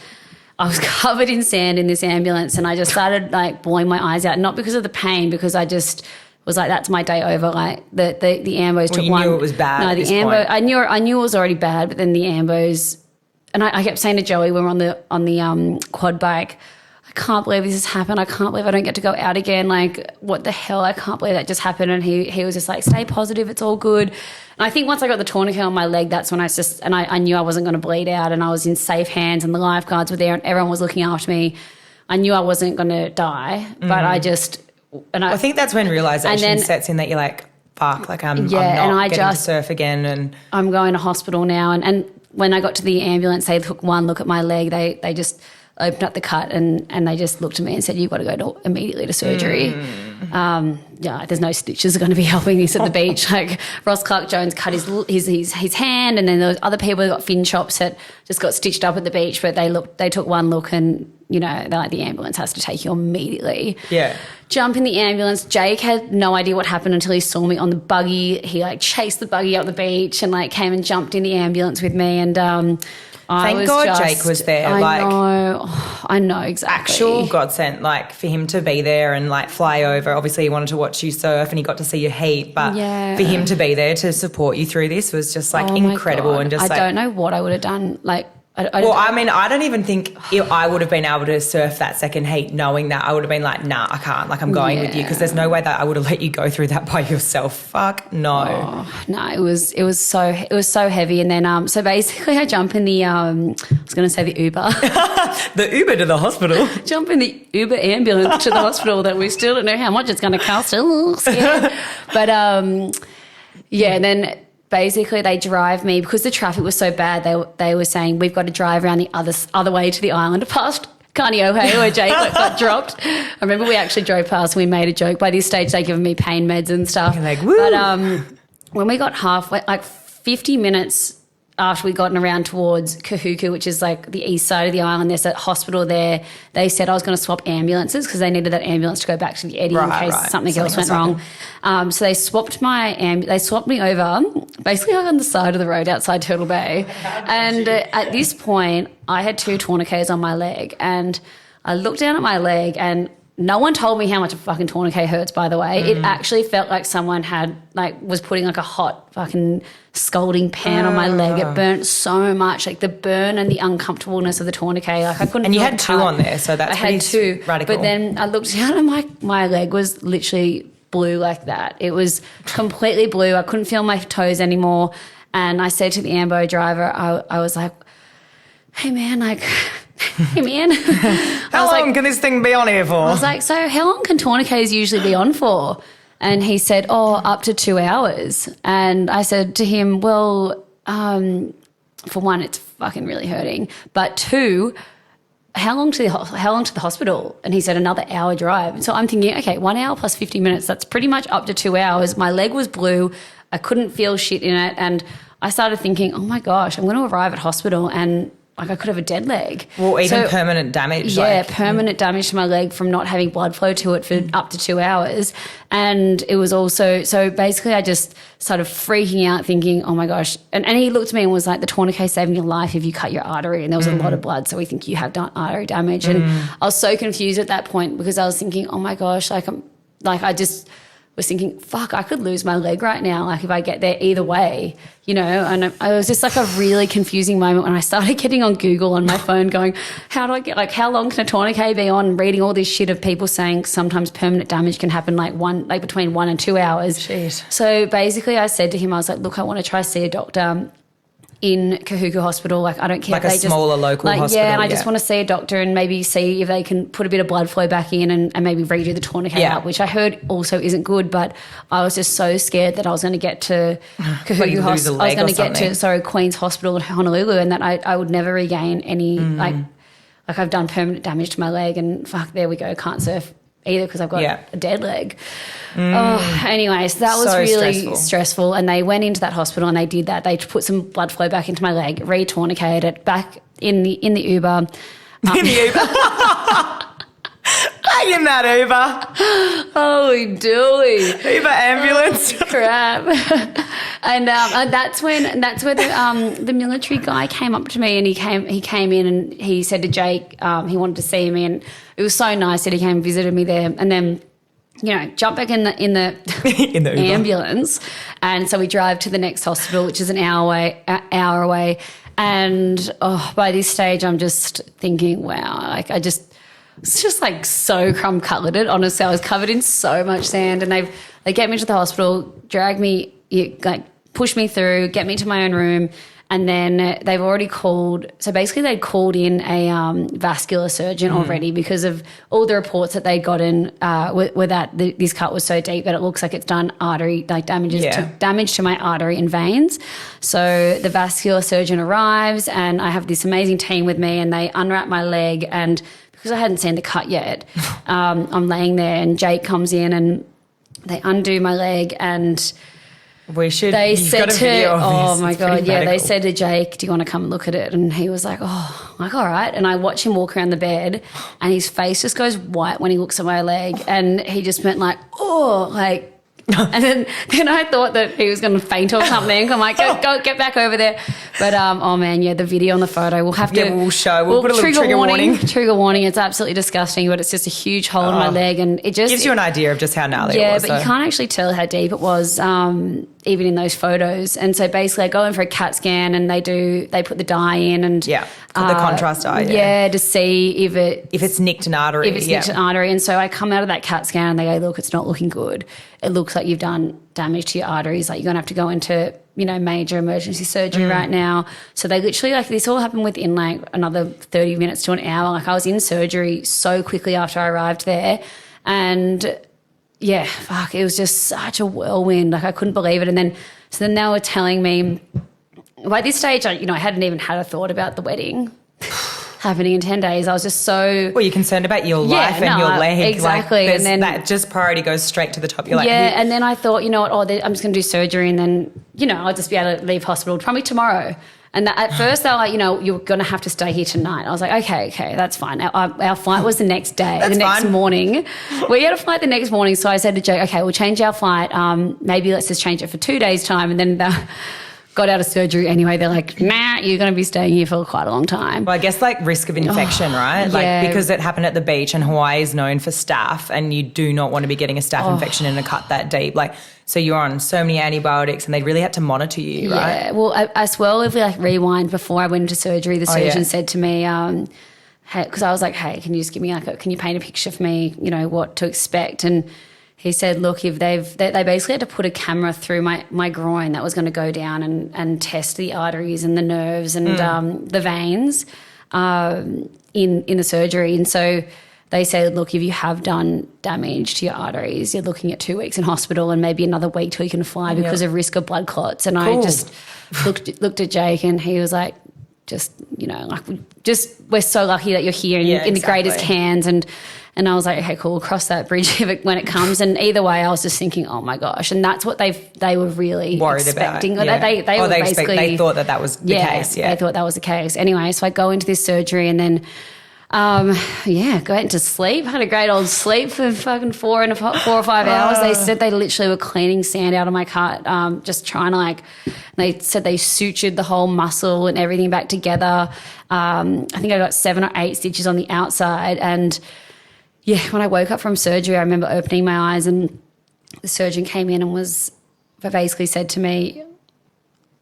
I was covered in sand in this ambulance and I just started like bawling my eyes out, not because of the pain, because I just was like, that's my day over. Like the ambos took one. You knew it was bad. No, the ambo. I knew it was already bad, but then the ambos, and I kept saying to Joey when we're on the quad bike, I can't believe this has happened. I can't believe I don't get to go out again. Like, what the hell? I can't believe that just happened. And he was just like, stay positive. It's all good. And I think once I got the tourniquet on my leg, that's when I knew I wasn't going to bleed out and I was in safe hands and the lifeguards were there and everyone was looking after me. I knew I wasn't going to die, but I think that's when realization sets in that you're like, fuck, like I'm not getting to surf again. And I'm going to hospital now. And when I got to the ambulance, they took one look at my leg. They just opened up the cut and they just looked at me and said, you've got to go immediately to surgery. There's no stitches going to be helping this at the beach. Like Ross Clark-Jones cut his hand, and then there was other people who got fin chops that just got stitched up at the beach, but they took one look and, they're like, the ambulance has to take you immediately. Yeah. Jump in the ambulance. Jake had no idea what happened until he saw me on the buggy. He like chased the buggy up the beach and like came and jumped in the ambulance with me. And thank God Jake was there. I know exactly. Actual godsend, like for him to be there and like fly over. Obviously, he wanted to watch you surf and he got to see your heat, but for him to be there to support you through this was just like incredible. And just I don't know what I would have done. Like, I don't even think I would have been able to surf that second heat knowing that. I would have been like, nah, I can't. Like, I'm going with you because there's no way that I would have let you go through that by yourself. Fuck no. Oh, no, it was so heavy. And then so basically I jump in the I was going to say the Uber. The Uber to the hospital. Jump in the Uber ambulance to the hospital that we still don't know how much it's going to cost. Oh, scared. But and then basically they drive me because the traffic was so bad. They were saying we've got to drive around the other way to the island past Kaneohe where Jake got dropped. I remember we actually drove past and we made a joke. By this stage they'd given me pain meds and stuff. You're like, woo. But when we got halfway, like 50 minutes after we gotten around towards Kahuku, which is like the east side of the island, there's a hospital there. They said I was going to swap ambulances because they needed that ambulance to go back to the Eddie in case something else went wrong. So they swapped me over basically on the side of the road outside Turtle Bay. And at this point, I had 2 tourniquets on my leg, and I looked down at my leg and no one told me how much a fucking tourniquet hurts, by the way. It actually felt like someone was putting like a hot fucking scalding pan on my leg. It burnt so much, like the burn and the uncomfortableness of the tourniquet. Like I couldn't. And you had 2 on there, so that's pretty radical. But then I looked down and my leg was literally blue like that. It was completely blue. I couldn't feel my toes anymore. And I said to the ambo driver, I was like, hey man, like, hey man. How long can this thing be on here for? I was like, so how long can tourniquets usually be on for? And he said, up to 2 hours. And I said to him, well, for one, it's fucking really hurting. But 2, how long to the hospital? And he said, another hour drive. So I'm thinking, okay, 1 hour plus 50 minutes, that's pretty much up to 2 hours. My leg was blue. I couldn't feel shit in it. And I started thinking, oh my gosh, I'm going to arrive at hospital and like I could have a dead leg. Well, even permanent damage. Yeah, permanent damage to my leg from not having blood flow to it for up to 2 hours. And it was also, so basically I just started freaking out thinking, oh my gosh. And he looked at me and was like, the tourniquet saving your life if you cut your artery. And there was a lot of blood. So we think you have done artery damage. And I was so confused at that point because I was thinking, oh my gosh, I just was thinking, fuck, I could lose my leg right now, like if I get there either way, you know. And it was just like a really confusing moment when I started getting on Google on my phone going, how do I get, like, how long can a tourniquet be on, reading all this shit of people saying sometimes permanent damage can happen like between 1 and 2 hours. Jeez. So basically I said to him, I was like, look, I want to try see a doctor in Kahuku Hospital. Like, I don't care. Like a smaller local hospital. Yeah, and I just want to see a doctor and maybe see if they can put a bit of blood flow back in and maybe redo the tourniquet up, which I heard also isn't good. But I was just so scared that I was going to get to Kahuku Hospital. I was going to get to, Queen's Hospital in Honolulu, and that I would never regain any, like I've done permanent damage to my leg, and fuck, there we go, can't surf either because I've got a dead leg. Anyways, that was so really stressful. And they went into that hospital and they did that. They put some blood flow back into my leg, re-tourniqueted it back in the Uber. In the Uber. Back in that Uber. Holy dooly. Uber ambulance. Oh, crap. And that's where the military guy came up to me, and he came in and he said to Jake, he wanted to see me, and it was so nice that he came and visited me there. And then, you know, jump back in the in the ambulance, and so we drive to the next hospital, which is an hour away. And by this stage, I'm just thinking, wow, like it's just like so crumb cutleted. Honestly, I was covered in so much sand, and they get me to the hospital, drag me, like push me through, get me to my own room. And then they've already called, so basically they'd called in a vascular surgeon already because of all the reports that they'd gotten were that this cut was so deep that it looks like it's done artery, like damage to my artery and veins. So the vascular surgeon arrives, and I have this amazing team with me, and they unwrap my leg, and because I hadn't seen the cut yet, I'm laying there, and Jake comes in and they undo my leg, and they said oh my God, yeah, they said to Jake, do you want to come and look at it? And he was like, oh, like, all right. And I watch him walk around the bed, and his face just goes white when he looks at my leg, and he just went like, oh, like, and then I thought that he was going to faint or something. I'm like, go get back over there. But oh man, yeah, the video and the photo we'll have to. Yeah, we'll show. We'll put a little trigger warning. Trigger warning. It's absolutely disgusting, but it's just a huge hole in my leg, and it just gives you an idea of just how gnarly it was. Yeah, but you can't actually tell how deep it was, even in those photos. And so basically, I go in for a CAT scan, and they put the dye in, and the contrast dye. Yeah, to see if it's nicked an artery. If it's nicked an artery, and so I come out of that CAT scan, and they go, look, it's not looking good. It looks like you've done damage to your arteries. Like, you're going to have to go into, you know, major emergency surgery right now. So they literally, like, this all happened within like another 30 minutes to an hour. Like, I was in surgery so quickly after I arrived there. And yeah, fuck, it was just such a whirlwind. Like, I couldn't believe it. And then, so then they were telling me, by this stage, I hadn't even had a thought about the wedding happening in 10 days. I was just so... Well, you're concerned about your life and your leg. Exactly. Like, and then that just priority goes straight to the top. You're like... Yeah, and then I thought, you know what, I'm just going to do surgery, and then, you know, I'll just be able to leave hospital probably tomorrow. And at first they were like, you know, you're going to have to stay here tonight. I was like, okay, that's fine. Our flight was the next day, the next morning. We had a flight the next morning, so I said to Jake, okay, we'll change our flight. Maybe let's just change it for 2 days' time. And then got out of surgery anyway. They're like, nah, you're going to be staying here for quite a long time. Well, I guess like risk of infection, right? Like because it happened at the beach, and Hawaii is known for staph, and you do not want to be getting a staph infection in a cut that deep. Like, so you're on so many antibiotics, and they really had to monitor you, right? Yeah. Well, as well, if we like rewind before I went into surgery, the surgeon said to me, because I was like, hey, can you just give me can you paint a picture for me, you know, what to expect? And he said, look, if they basically had to put a camera through my groin that was going to go down and test the arteries and the nerves and the veins in the surgery. And so they said, look, if you have done damage to your arteries, you're looking at 2 weeks in hospital and maybe another week till you can fly because of risk of blood clots. And I just looked at Jake, and he was like, just, you know, like we're so lucky that you're here in the greatest hands. And I was like, okay, cool, we'll cross that bridge when it comes. And either way, I was just thinking, oh my gosh. And that's what they were really worried expecting. about. Yeah. They thought that was the case. Yeah, they thought that was the case. Anyway, so I go into this surgery and then, go into sleep. Had a great old sleep for fucking 4 or 5 hours. They said they literally were cleaning sand out of my cut, just trying to they said they sutured the whole muscle and everything back together. I think I got 7 or 8 stitches on the outside. And yeah, when I woke up from surgery, I remember opening my eyes and the surgeon came in and basically said to me,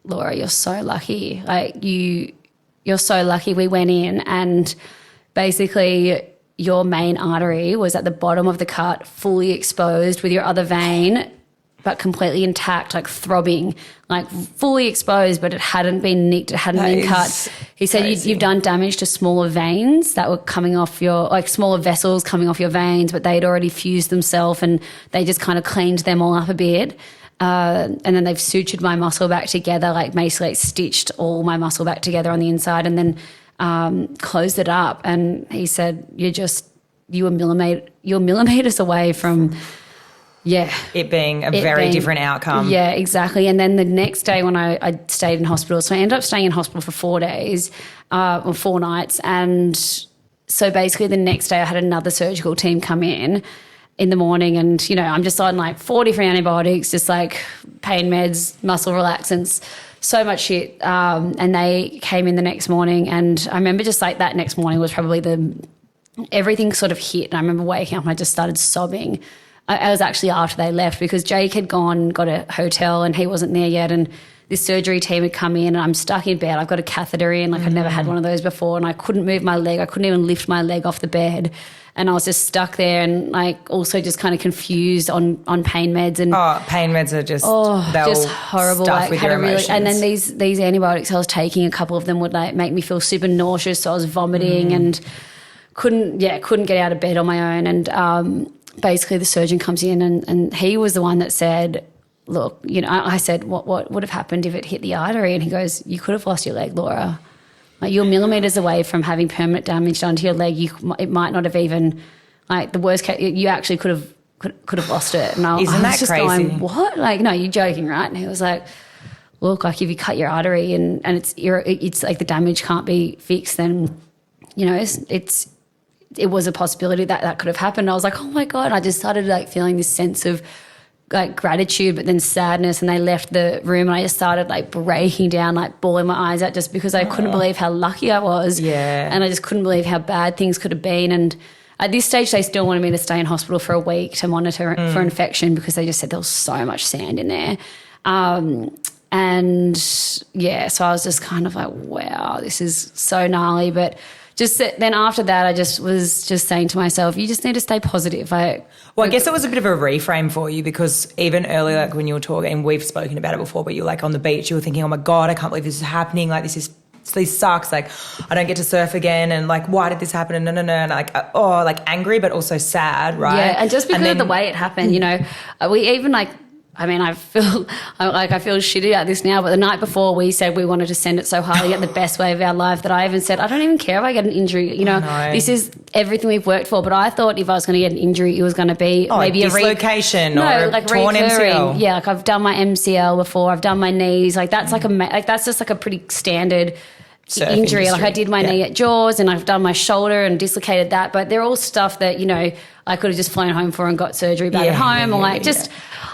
Laura, you're so lucky. Like you're so lucky. We went in and basically your main artery was at the bottom of the cut, fully exposed with your other vein, but completely intact, like throbbing, like fully exposed, but it hadn't been nicked, it hadn't been cut. He said you've done damage to smaller veins that were coming off smaller vessels coming off your veins, but they'd already fused themselves and they just kind of cleaned them all up a bit. And then they've sutured my muscle back together, like basically stitched all my muscle back together on the inside and then closed it up. And he said, you were millimeters away from... Yeah. It being a very different outcome. Yeah, exactly. And then the next day when I stayed in hospital, so I ended up staying in hospital for 4 days, or 4 nights. And so basically the next day I had another surgical team come in the morning and, you know, I'm just on like 4 different antibiotics, just like pain meds, muscle relaxants, so much shit. And they came in the next morning and I remember just like that next morning was probably everything sort of hit. And I remember waking up and I just started sobbing. I was actually after they left because Jake had got a hotel and he wasn't there yet and this surgery team had come in and I'm stuck in bed. I've got a catheter in, like I'd never had one of those before and I couldn't move my leg. I couldn't even lift my leg off the bed and I was just stuck there and like also just kind of confused on pain meds. And pain meds are just horrible. Stuff with your emotions. And then these antibiotics I was taking, a couple of them would like make me feel super nauseous, so I was vomiting and couldn't get out of bed on my own. And basically the surgeon comes in and he was the one that said, look, you know, I said, what would have happened if it hit the artery? And he goes, you could have lost your leg, Laura. Like you're millimeters away from having permanent damage done to your leg. It might not have even, like the worst case, you actually could have lost it. And I was just crazy? Going, what? Like, no, you're joking, right? And he was like, look, like if you cut your artery and it's like the damage can't be fixed, then, you know, it was a possibility that could have happened. I was like, oh my God. And I just started like feeling this sense of like gratitude, but then sadness. And they left the room and I just started like breaking down, like bawling my eyes out just because I couldn't believe how lucky I was. Yeah. And I just couldn't believe how bad things could have been. And at this stage, they still wanted me to stay in hospital for a week to monitor for infection because they just said there was so much sand in there. And yeah, so I was just kind of like, wow, this is so gnarly. But then after that, I just was just saying to myself, you just need to stay positive. I guess it was a bit of a reframe for you because even earlier, like when you were talking, and we've spoken about it before, but you're like on the beach, you were thinking, oh my God, I can't believe this is happening. Like this sucks. Like I don't get to surf again. And like, why did this happen? And no. And like, like angry, but also sad, right? Yeah. And just because of the way it happened, you know, we even like, I mean, I feel shitty about this now, but the night before we said we wanted to send it so hard to get the best way of our life that I even said, I don't even care if I get an injury. You know, this is everything we've worked for. But I thought if I was going to get an injury, it was going to be maybe a dislocation or a torn MCL. Yeah, like I've done my MCL before. I've done my knees. Like that's that's just like a pretty standard surf injury. Like I did my knee at Jaws and I've done my shoulder and dislocated that. But they're all stuff that, you know, I could have just flown home for and got surgery back at home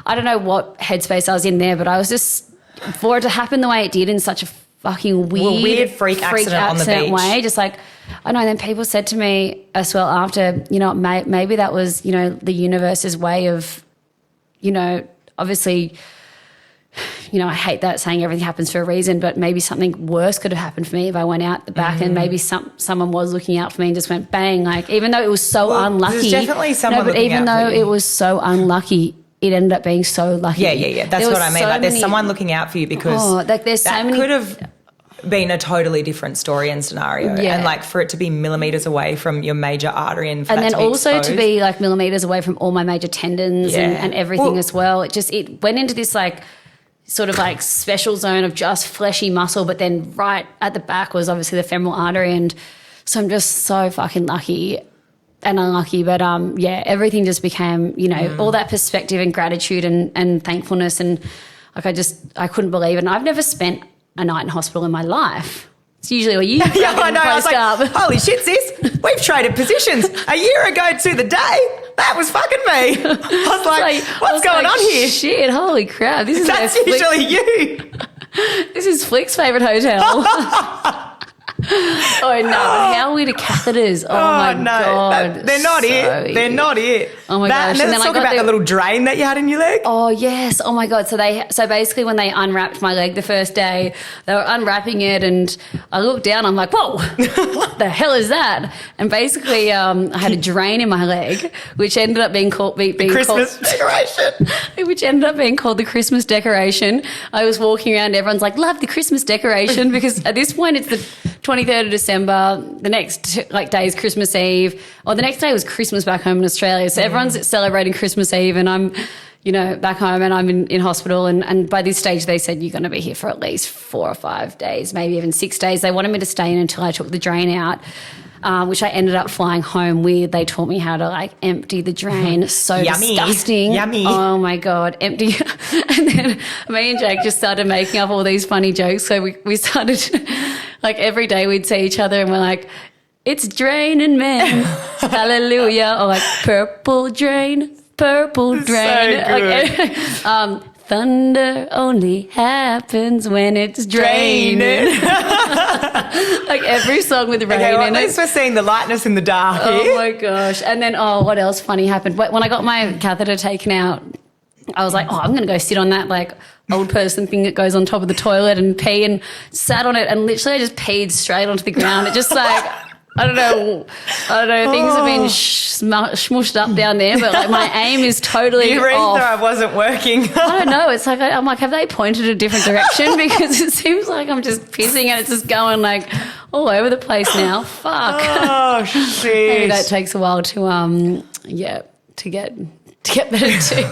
I don't know what headspace I was in there, but I was just, for it to happen the way it did in such a fucking weird freak accident on the beach way, just like, I know. And then people said to me as well after, you know, maybe that was, you know, the universe's way of, you know, obviously, you know, I hate that saying everything happens for a reason, but maybe something worse could have happened for me if I went out the back and maybe someone was looking out for me and just went bang. Like, even though it was so unlucky. There's definitely someone looking out for you. Even though it was so unlucky, it ended up being so lucky. Yeah. That's what I mean. Like there's someone looking out for you because could have been a totally different story and scenario. Yeah. And like for it to be millimeters away from your major artery and then also to be like millimeters away from all my major tendons and everything as well. It went into this like sort of like special zone of just fleshy muscle, but then right at the back was obviously the femoral artery. And so I'm just so fucking lucky and unlucky. But everything just became, all that perspective and gratitude and thankfulness. And like I couldn't believe it. And I've never spent a night in hospital in my life. It's usually what you yeah, I know. I was like, holy shit, sis, we've traded positions. A year ago to the day, that was fucking me. I was like, what's going on here? Shit, holy crap. That's usually you. This is Flick's favourite hotel. Oh, no. How weird are catheters? Oh, my God. They're not it. They're not it. Oh, my gosh. And then let's talk about the little drain that you had in your leg. Oh, yes. Oh, my God. So basically when they unwrapped my leg the first day, they were unwrapping it and I looked down. I'm like, whoa, what the hell is that? And basically I had a drain in my leg, which ended up being called... Christmas decoration. Which ended up being called the Christmas decoration. I was walking around, everyone's like, love the Christmas decoration, because at this point it's the 23rd of December, the next day is Christmas Eve, or the next day was Christmas back home in Australia. So everyone's celebrating Christmas Eve and I'm, back home and I'm in hospital. And by this stage they said, you're going to be here for at least 4 or 5 days, maybe even 6 days. They wanted me to stay in until I took the drain out. Which I ended up flying home with. They taught me how to empty the drain. So Yummy. disgusting. Yummy. Oh my God, empty. And then me and Jake just started making up all these funny jokes. So we started, every day we'd see each other and we're like, it's draining men, hallelujah. Or purple drain, purple drain. So good. Thunder only happens when it's draining. Every song with rain at in least it. we're seeing the lightness in the dark here. Oh my gosh. And then, what else funny happened? When I got my catheter taken out, I was like, I'm going to go sit on that old person thing that goes on top of the toilet and pee, and sat on it and literally I just peed straight onto the ground. It just I don't know. Things have been smushed up down there, but my aim is totally Your off. ether wasn't working. I don't know. It's I'm like, have they pointed a different direction? Because it seems like I'm just pissing and it's just going all over the place now. Fuck. Oh shit. Maybe that takes a while to get better too.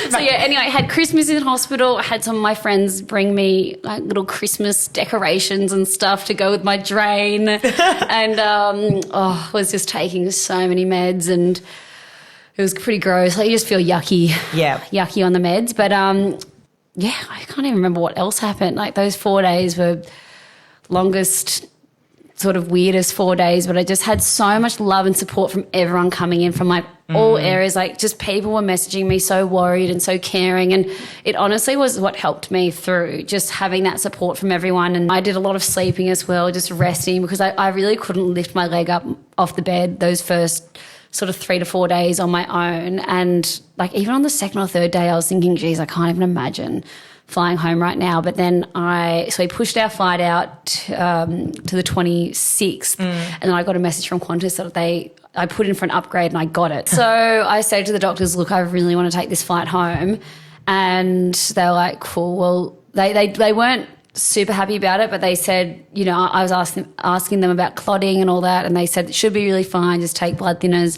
So anyway, I had Christmas in hospital. I had some of my friends bring me little Christmas decorations and stuff to go with my drain. And I was just taking so many meds and it was pretty gross. You just feel yucky. Yeah. Yucky on the meds. But I can't even remember what else happened. Those 4 days were longest, sort of weirdest 4 days, but I just had so much love and support from everyone coming in from all areas. Just people were messaging me so worried and so caring, and it honestly was what helped me through, just having that support from everyone. And I did a lot of sleeping as well, just resting, because I really couldn't lift my leg up off the bed those first sort of 3 to 4 days on my own. And even on the second or third day I was thinking, geez, I can't even imagine flying home right now. But then we pushed our flight out to the 26th, and then I got a message from Qantas that I put in for an upgrade and I got it. So I said to the doctors, look, I really want to take this flight home. And they were like, cool. Well, they weren't super happy about it, but they said, I was asking them about clotting and all that, and they said it should be really fine, just take blood thinners.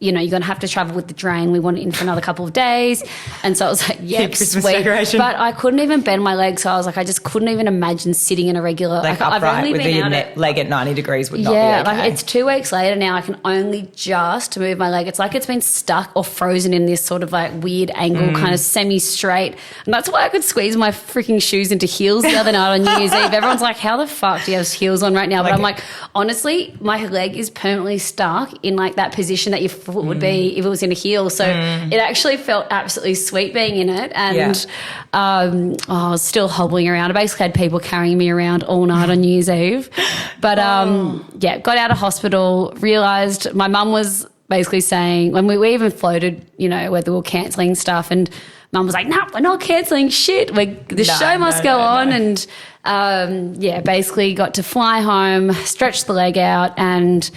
You're going to have to travel with the drain. We want it in for another couple of days. And so I was like, yeah, Christmas sweet. decoration. But I couldn't even bend my leg. So I was like, I just couldn't even imagine sitting in a regular... upright I've only with been the leg at 90 degrees would not be okay. It's 2 weeks later now. I can only just move my leg. It's like it's been stuck or frozen in this sort of weird angle, kind of semi-straight. And that's why I could squeeze my freaking shoes into heels the other night on New Year's Eve. Everyone's like, how the fuck do you have heels on right now? But I'm like, honestly, my leg is permanently stuck in that position that your foot would be if it was in a heel. So it actually felt absolutely sweet being in it. And I was still hobbling around. I basically had people carrying me around all night on New Year's Eve. But got out of hospital, realised my mum was basically saying, when we even floated, whether we were cancelling stuff, and mum was like, no, we're not cancelling shit. The show must go on. No. And basically got to fly home, stretch the leg out, and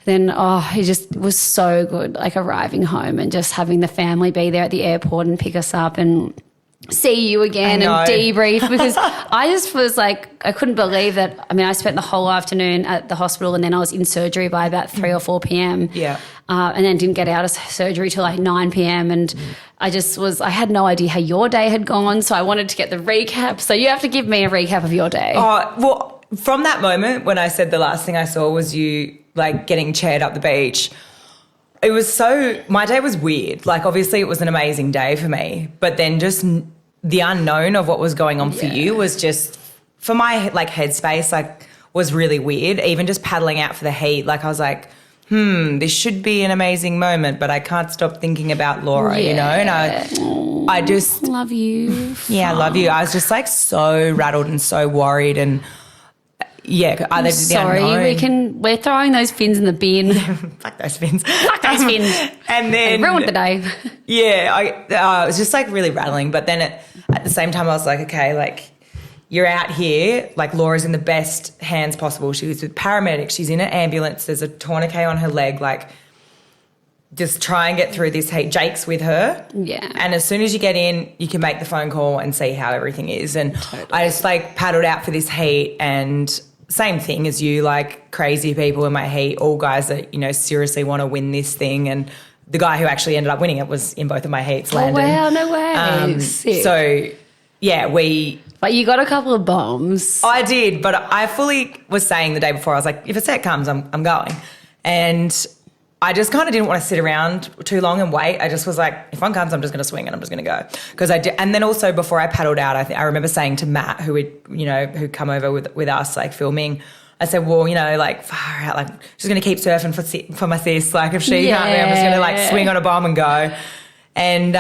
then, it just was so good, arriving home and just having the family be there at the airport and pick us up. And see you again and debrief, because I just was like, I couldn't believe that. I mean, I spent the whole afternoon at the hospital, and then I was in surgery by about 3 or 4 p.m. Yeah. And then didn't get out of surgery till like 9 p.m. And I had no idea how your day had gone. So I wanted to get the recap. So you have to give me a recap of your day. Oh, well, from that moment when I said the last thing I saw was you like getting chaired up the beach, it was my day was weird. Like, obviously it was an amazing day for me, but then just the unknown of what was going on for you was just, for my like headspace, like was really weird. Even just paddling out for the heat, like I was like, this should be an amazing moment, but I can't stop thinking about Laura, you know? And I just love you. Yeah, I love you. I was just like so rattled and so worried, and I'm sorry, we're throwing those fins in the bin. Fuck those fins. Fuck those fins. And then they ruined the day. Yeah, it was just like really rattling. But then at the same time, I was like, okay, like you're out here, like Laura's in the best hands possible. She was with paramedics. She's in an ambulance. There's a tourniquet on her leg. Like, just try and get through this heat. Jake's with her. Yeah. And as soon as you get in, you can make the phone call and see how everything is. And totally. I just like paddled out for this heat, and same thing as you, like crazy people in my heat, all guys that, you know, seriously want to win this thing. And the guy who actually ended up winning it was in both of my heats, Landon. Oh, wow, no way. Sick. So, yeah, But you got a couple of bombs. I did, but I fully was saying the day before, I was like, if a set comes, I'm going. And I just kind of didn't want to sit around too long and wait. I just was like, if one comes, I'm just going to swing and I'm just going to go. Because I did. And then also before I paddled out, I remember saying to Matt, who'd come over with us, like filming, I said, well, you know, like far out, like she's going to keep surfing for my sis. Like if she can't, I'm just going to like swing on a bomb and go. And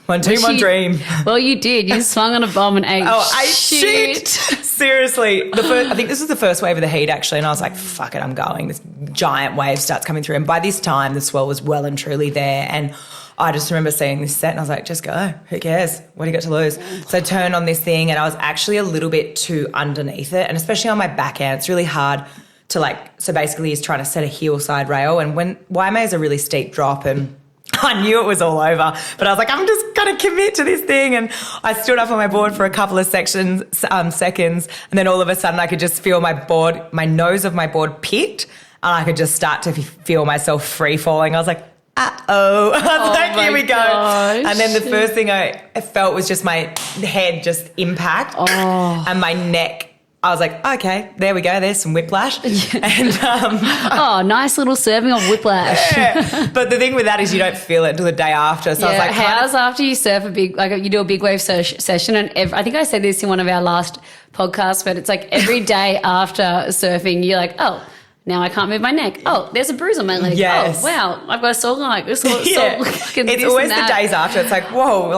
one dream. Well, you did. You swung on a bomb and ate shit. Seriously. I think this was the first wave of the heat, actually, and I was like, fuck it, I'm going. This giant wave starts coming through. And by this time, the swell was well and truly there. And I just remember seeing this set and I was like, just go. Who cares? What do you got to lose? So I turned on this thing and I was actually a little bit too underneath it. And especially on my backhand, it's really hard to like, so basically he's trying to set a heel side rail. And when Waimea is a really steep drop, and I knew it was all over, but I was like, I'm just going to commit to this thing. And I stood up on my board for a couple of seconds, and then all of a sudden I could just feel my nose of my board picked, and I could just start to feel myself free falling. I was like, uh-oh. I was like, here we go. Gosh. And then the first thing I felt was just my head just impact and my neck. I was like, okay, there we go. There's some whiplash. And nice little serving of whiplash. Yeah. But the thing with that is you don't feel it until the day after. So I was like, how's after you surf you do a big wave session, and I think I said this in one of our last podcasts, but it's like every day after surfing, you're like, oh, now I can't move my neck. Oh, there's a bruise on my leg. Yes. Oh, wow, I've got a sore leg. It's always the days after. It's like, whoa.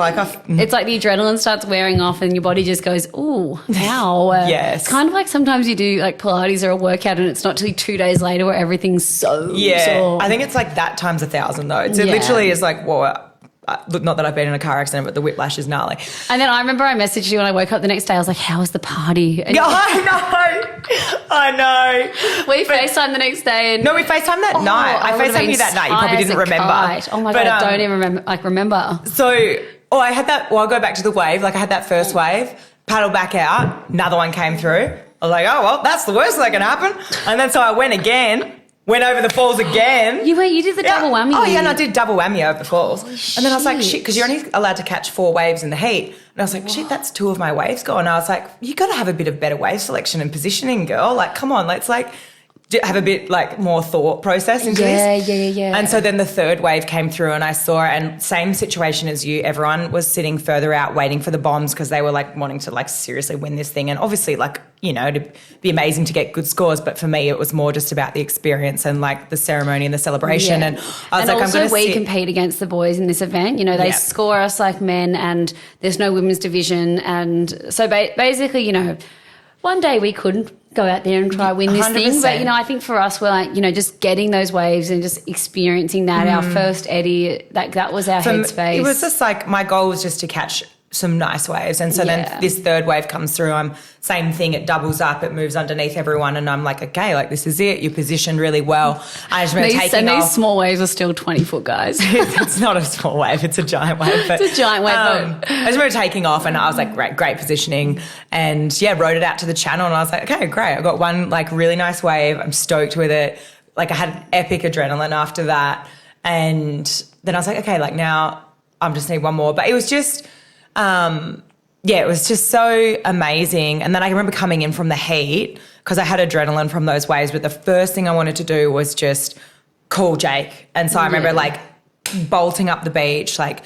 It's like the adrenaline starts wearing off and your body just goes, ooh, ow. Yes. It's kind of like sometimes you do like Pilates or a workout and it's not till 2 days later where everything's so sore. I think it's like that times 1,000 though. It literally is like, whoa. Look, not that I've been in a car accident, but the whiplash is gnarly. And then I remember I messaged you when I woke up the next day. I was like, how was the party? And I know. We FaceTimed the next day. No, we FaceTimed that night. I FaceTimed you that night. You probably didn't remember. Oh my God, I don't even remember. So, I had that, I'll go back to the wave. Like I had that first wave, paddle back out, another one came through. I was like, oh, well, that's the worst that can happen. And then so I went over the falls again. You did the double whammy. Oh, yeah, and I did double whammy over the falls. And then I was like, shit, because you're only allowed to catch 4 waves in the heat. And I was like, shit, that's 2 of my waves gone. And I was like, you got to have a bit of better wave selection and positioning, girl. Like, come on, let's like have a bit like more thought process into this. Yeah. And so then the third wave came through and I saw it, and same situation as you. Everyone was sitting further out waiting for the bombs because they were like wanting to like seriously win this thing. And obviously like, you know, to be amazing to get good scores. But for me, it was more just about the experience and like the ceremony and the celebration. Yeah. And I was like, I'm going to we compete against the boys in this event. You know, they score us like men and there's no women's division. And so basically, you know, one day we could go out there and try win this 100%. thing. But, you know, I think for us, we're like, you know, just getting those waves and just experiencing that. Our first Eddie, that was our headspace. It was just like my goal was just to catch some nice waves. And so then this third wave comes through. Same thing, it doubles up, it moves underneath everyone. And I'm like, okay, like this is it. You're positioned really well. I just remember taking off. These small waves are still 20-foot, guys. It's not a small wave, it's a giant wave. But, it's a giant wave. I just remember taking off and I was like, great positioning. And rode it out to the channel and I was like, okay, great. I got one like really nice wave. I'm stoked with it. Like I had epic adrenaline after that. And then I was like, okay, like now I just need one more. But it was just... it was just so amazing. And then I remember coming in from the heat because I had adrenaline from those waves. But the first thing I wanted to do was just call Jake. And so I remember like bolting up the beach, like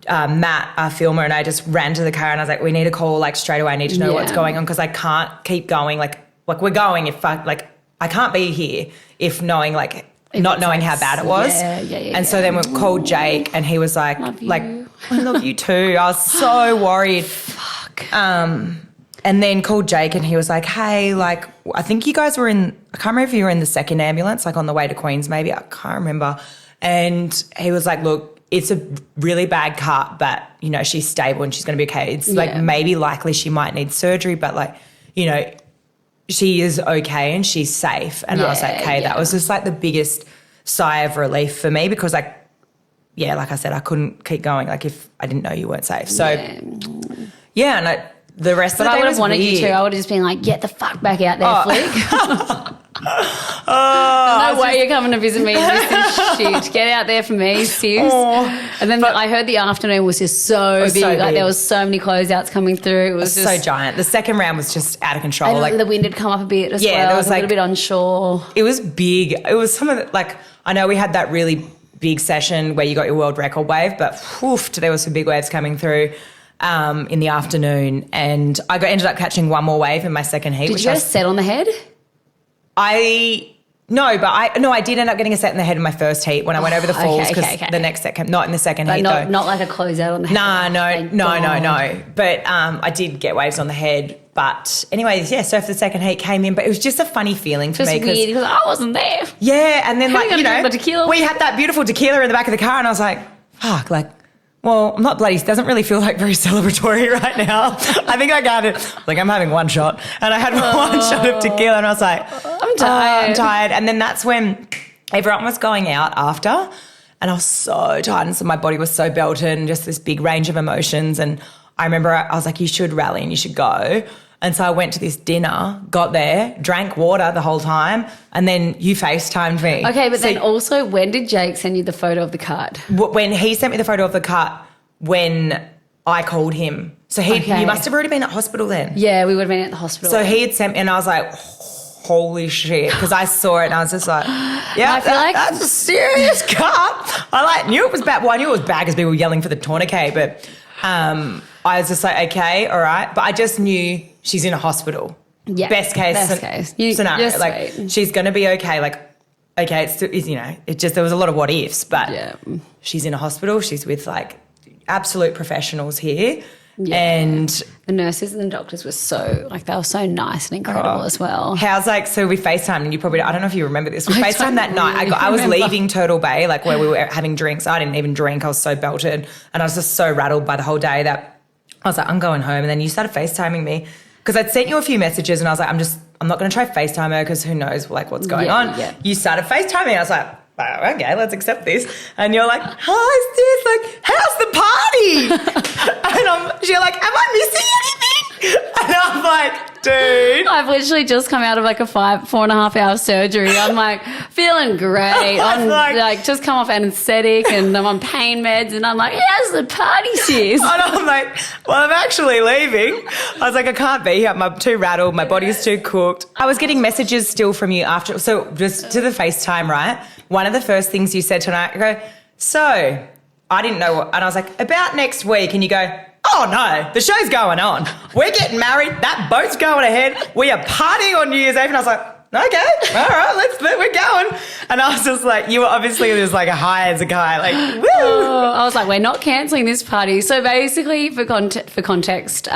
Matt, our filmer, and I just ran to the car and I was like, we need a call like straight away. I need to know what's going on because I can't keep going. Like we're going if I can't be here if knowing like not knowing how bad it was. And so then we called Jake and he was like, I love you too. I was so worried. Fuck. And then called Jake and he was like, hey, like, I think you guys were I can't remember if you were in the second ambulance, like on the way to Queens maybe. I can't remember. And he was like, look, it's a really bad cut, but, you know, she's stable and she's going to be okay. It's like maybe likely she might need surgery, but like, you know, she is okay and she's safe. And I was like, okay, that was just like the biggest sigh of relief for me because like I said, I couldn't keep going like if I didn't know you weren't safe. So and the rest of the day I would have was wanted weird. you to. I would have just been like, get the fuck back out there, Flick. No way you're coming to visit me and this shit. Get out there for me, sis. And then I heard the afternoon was just so big. Like there was so many closeouts coming through. It was just so giant. The second round was just out of control. And like the wind had come up a bit as well. There was a little bit onshore. It was big. It was some of the, like, I know we had that really big session where you got your world record wave, but there was some big waves coming through in the afternoon. And I ended up catching one more wave in my second heat. Did you get a set on the head? I did end up getting a set in the head in my first heat when I went over the falls because the next set came, not in the second heat though. Not like a closeout on the head. No. But I did get waves on the head. But anyways, so if the second heat came in, but it was just a funny feeling for me. Just weird because I wasn't there. Yeah, and then like, you know, tequila. We had that beautiful tequila in the back of the car and I was like, fuck, like, well, I'm not bloody, it doesn't really feel like very celebratory right now. I think I got it. Like I'm having one shot and I had one shot of tequila and I was like, I'm tired. And then that's when everyone was going out after and I was so tired and so my body was so belted and just this big range of emotions. And I remember I was like, you should rally and you should go. And so I went to this dinner, got there, drank water the whole time, and then you FaceTimed me. Okay, but then also, when did Jake send you the photo of the cut? When he sent me the photo of the cut, when I called him. So you must have already been at hospital then. Yeah, we would have been at the hospital. So he had sent me, and I was like, holy shit, because I saw it and I was just like, yeah, that's a serious cut. I knew it was bad. Well, I knew it was bad because people were yelling for the tourniquet, but I was just like, okay, all right. But I just knew she's in a hospital. Yeah. Best case scenario. Like she's going to be okay. Like, okay, it's you know, it just, there was a lot of what ifs, but she's in a hospital. She's with like absolute professionals here. Yeah. And the nurses and the doctors were so, like, they were so nice and incredible as well. How's like, so we FaceTimed and you probably, I don't know if you remember this. We FaceTimed that night. I was leaving Turtle Bay, like where we were having drinks. I didn't even drink. I was so belted and I was just so rattled by the whole day that I was like, I'm going home. And then you started FaceTiming me because I'd sent you a few messages and I was like, I'm not going to try FaceTime her because who knows like what's going on. Yeah. You started FaceTiming and I was like, oh, okay, let's accept this. And you're like, hi, sis, like, how's the party? And you're like, am I missing anything? And I'm like, dude. I've literally just come out of like a 4.5 hour surgery. I'm like feeling great. I'm like just come off anesthetic and I'm on pain meds and I'm like, how's the party, sis? And I'm like, well, I'm actually leaving. I was like, I can't be here. I'm too rattled. My body's too cooked. I was getting messages still from you after. So just to the FaceTime, right? One of the first things you said tonight, I go, so I didn't know what, and I was like, about next week. And you go, oh no, the show's going on. We're getting married. That boat's going ahead. We are partying on New Year's Eve. And I was like, okay, all right, we're going. And I was just like, you were obviously just like high as a guy, like, woo. Oh, I was like, we're not cancelling this party. So basically, for context,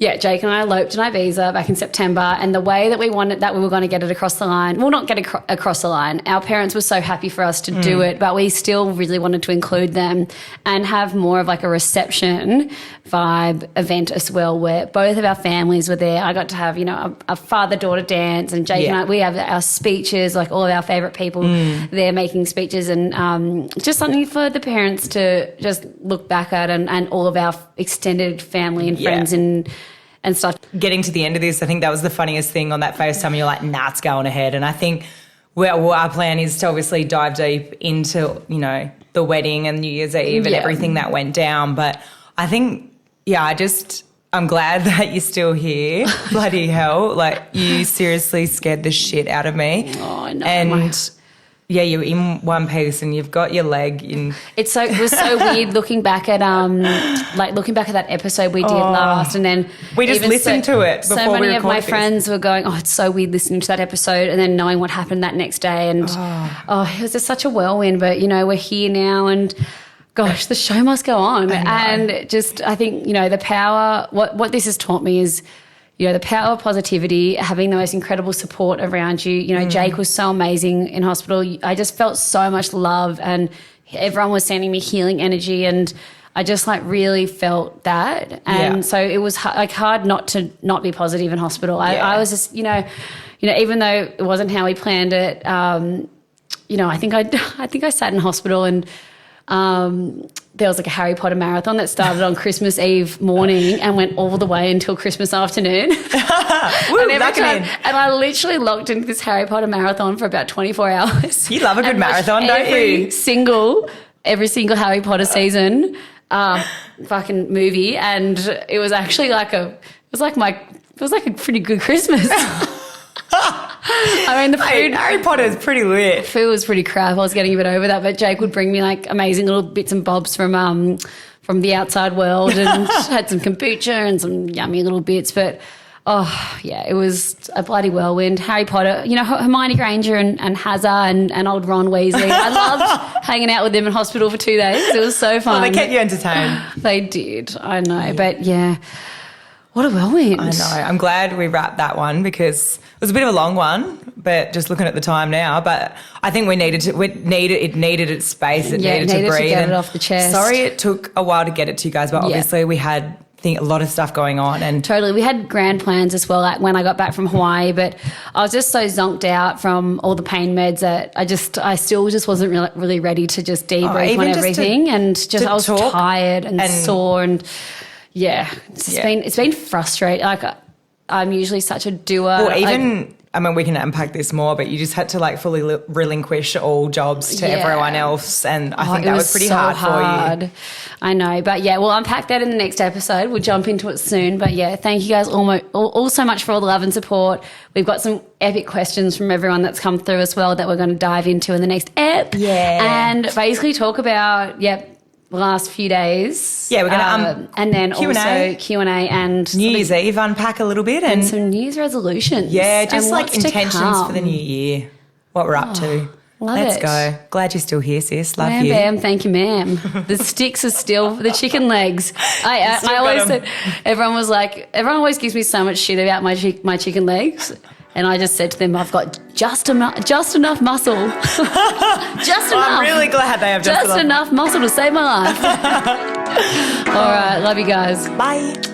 Yeah, Jake and I eloped in Ibiza back in September, and the way that we wanted that we were going to get it across the line, well, not get it across the line. Our parents were so happy for us to do it, but we still really wanted to include them and have more of like a reception vibe event as well, where both of our families were there. I got to have, you know, a father-daughter dance, and Jake and I, we have our speeches, like all of our favourite people there making speeches, and just something for the parents to just look back at, and all of our extended family and friends and stuff. Getting to the end of this, I think that was the funniest thing on that FaceTime, and you're like, nah, it's going ahead. And I think our plan is to obviously dive deep into, you know, the wedding and New Year's Eve and everything that went down. But I think, I'm glad that you're still here. Bloody hell. Like, you seriously scared the shit out of me. Oh, I know. And yeah, you're in one piece and you've got your leg in. It was so weird looking back at that episode we did last, and then we just listened to it before so many we of my recorded friends were going, oh, it's so weird listening to that episode and then knowing what happened that next day, and it was just such a whirlwind. But you know, we're here now, and gosh, the show must go on. And just, I think, you know, the power. What this has taught me is, you know, the power of positivity, having the most incredible support around you. You know, Jake was so amazing in hospital. I just felt so much love, and everyone was sending me healing energy, and I just like really felt that. And so it was hard not to not be positive in hospital. I was just, you know, even though it wasn't how we planned it, you know, I think I sat in hospital, and there was like a Harry Potter marathon that started on Christmas Eve morning and went all the way until Christmas afternoon. Woo, and I literally locked into this Harry Potter marathon for about 24 hours. You love a good marathon, don't you? Every single Harry Potter season fucking movie, and it was actually like a pretty good Christmas. I mean, the food. Harry Potter is pretty lit. Food was pretty crap. I was getting a bit over that, but Jake would bring me like amazing little bits and bobs from the outside world, and had some kombucha and some yummy little bits. But it was a bloody whirlwind. Harry Potter, you know, Hermione Granger and Hazard and old Ron Weasley. I loved hanging out with them in hospital for 2 days. It was so fun. Well, they kept you entertained. They did. I know, but yeah. What a whirlwind. I know. I'm glad we wrapped that one, because it was a bit of a long one, but just looking at the time now. But I think it needed its space. It needed to breathe. To get it off the chest. Sorry it took a while to get it to you guys, but obviously we had a lot of stuff going on. And totally. We had grand plans as well, like when I got back from Hawaii, but I was just so zonked out from all the pain meds that I still wasn't really ready to just debrief on everything. I was tired and sore, and it's been frustrating. Like, I'm usually such a doer. Well, I mean, we can unpack this more, but you just had to like fully relinquish all jobs to everyone else, and I think that was pretty hard for you. I know, but yeah, we'll unpack that in the next episode. We'll jump into it soon. But yeah, thank you guys all so much for all the love and support. We've got some epic questions from everyone that's come through as well that we're going to dive into in the next ep. Yeah. And basically talk about, the last few days. Yeah, we're going to and then Q&A. also Q&A and New Year's Eve, unpack a little bit. And some New Year's resolutions. Yeah, just like intentions for the new year, what we're up to. Let's go. Glad you're still here, sis. Love you. Bam, thank you, ma'am. The sticks are still the chicken legs. I always said, everyone always gives me so much shit about my chicken legs. And I just said to them, I've got just enough muscle. Just enough. I'm really glad they have just enough muscle to save my life. All right. Love you guys. Bye.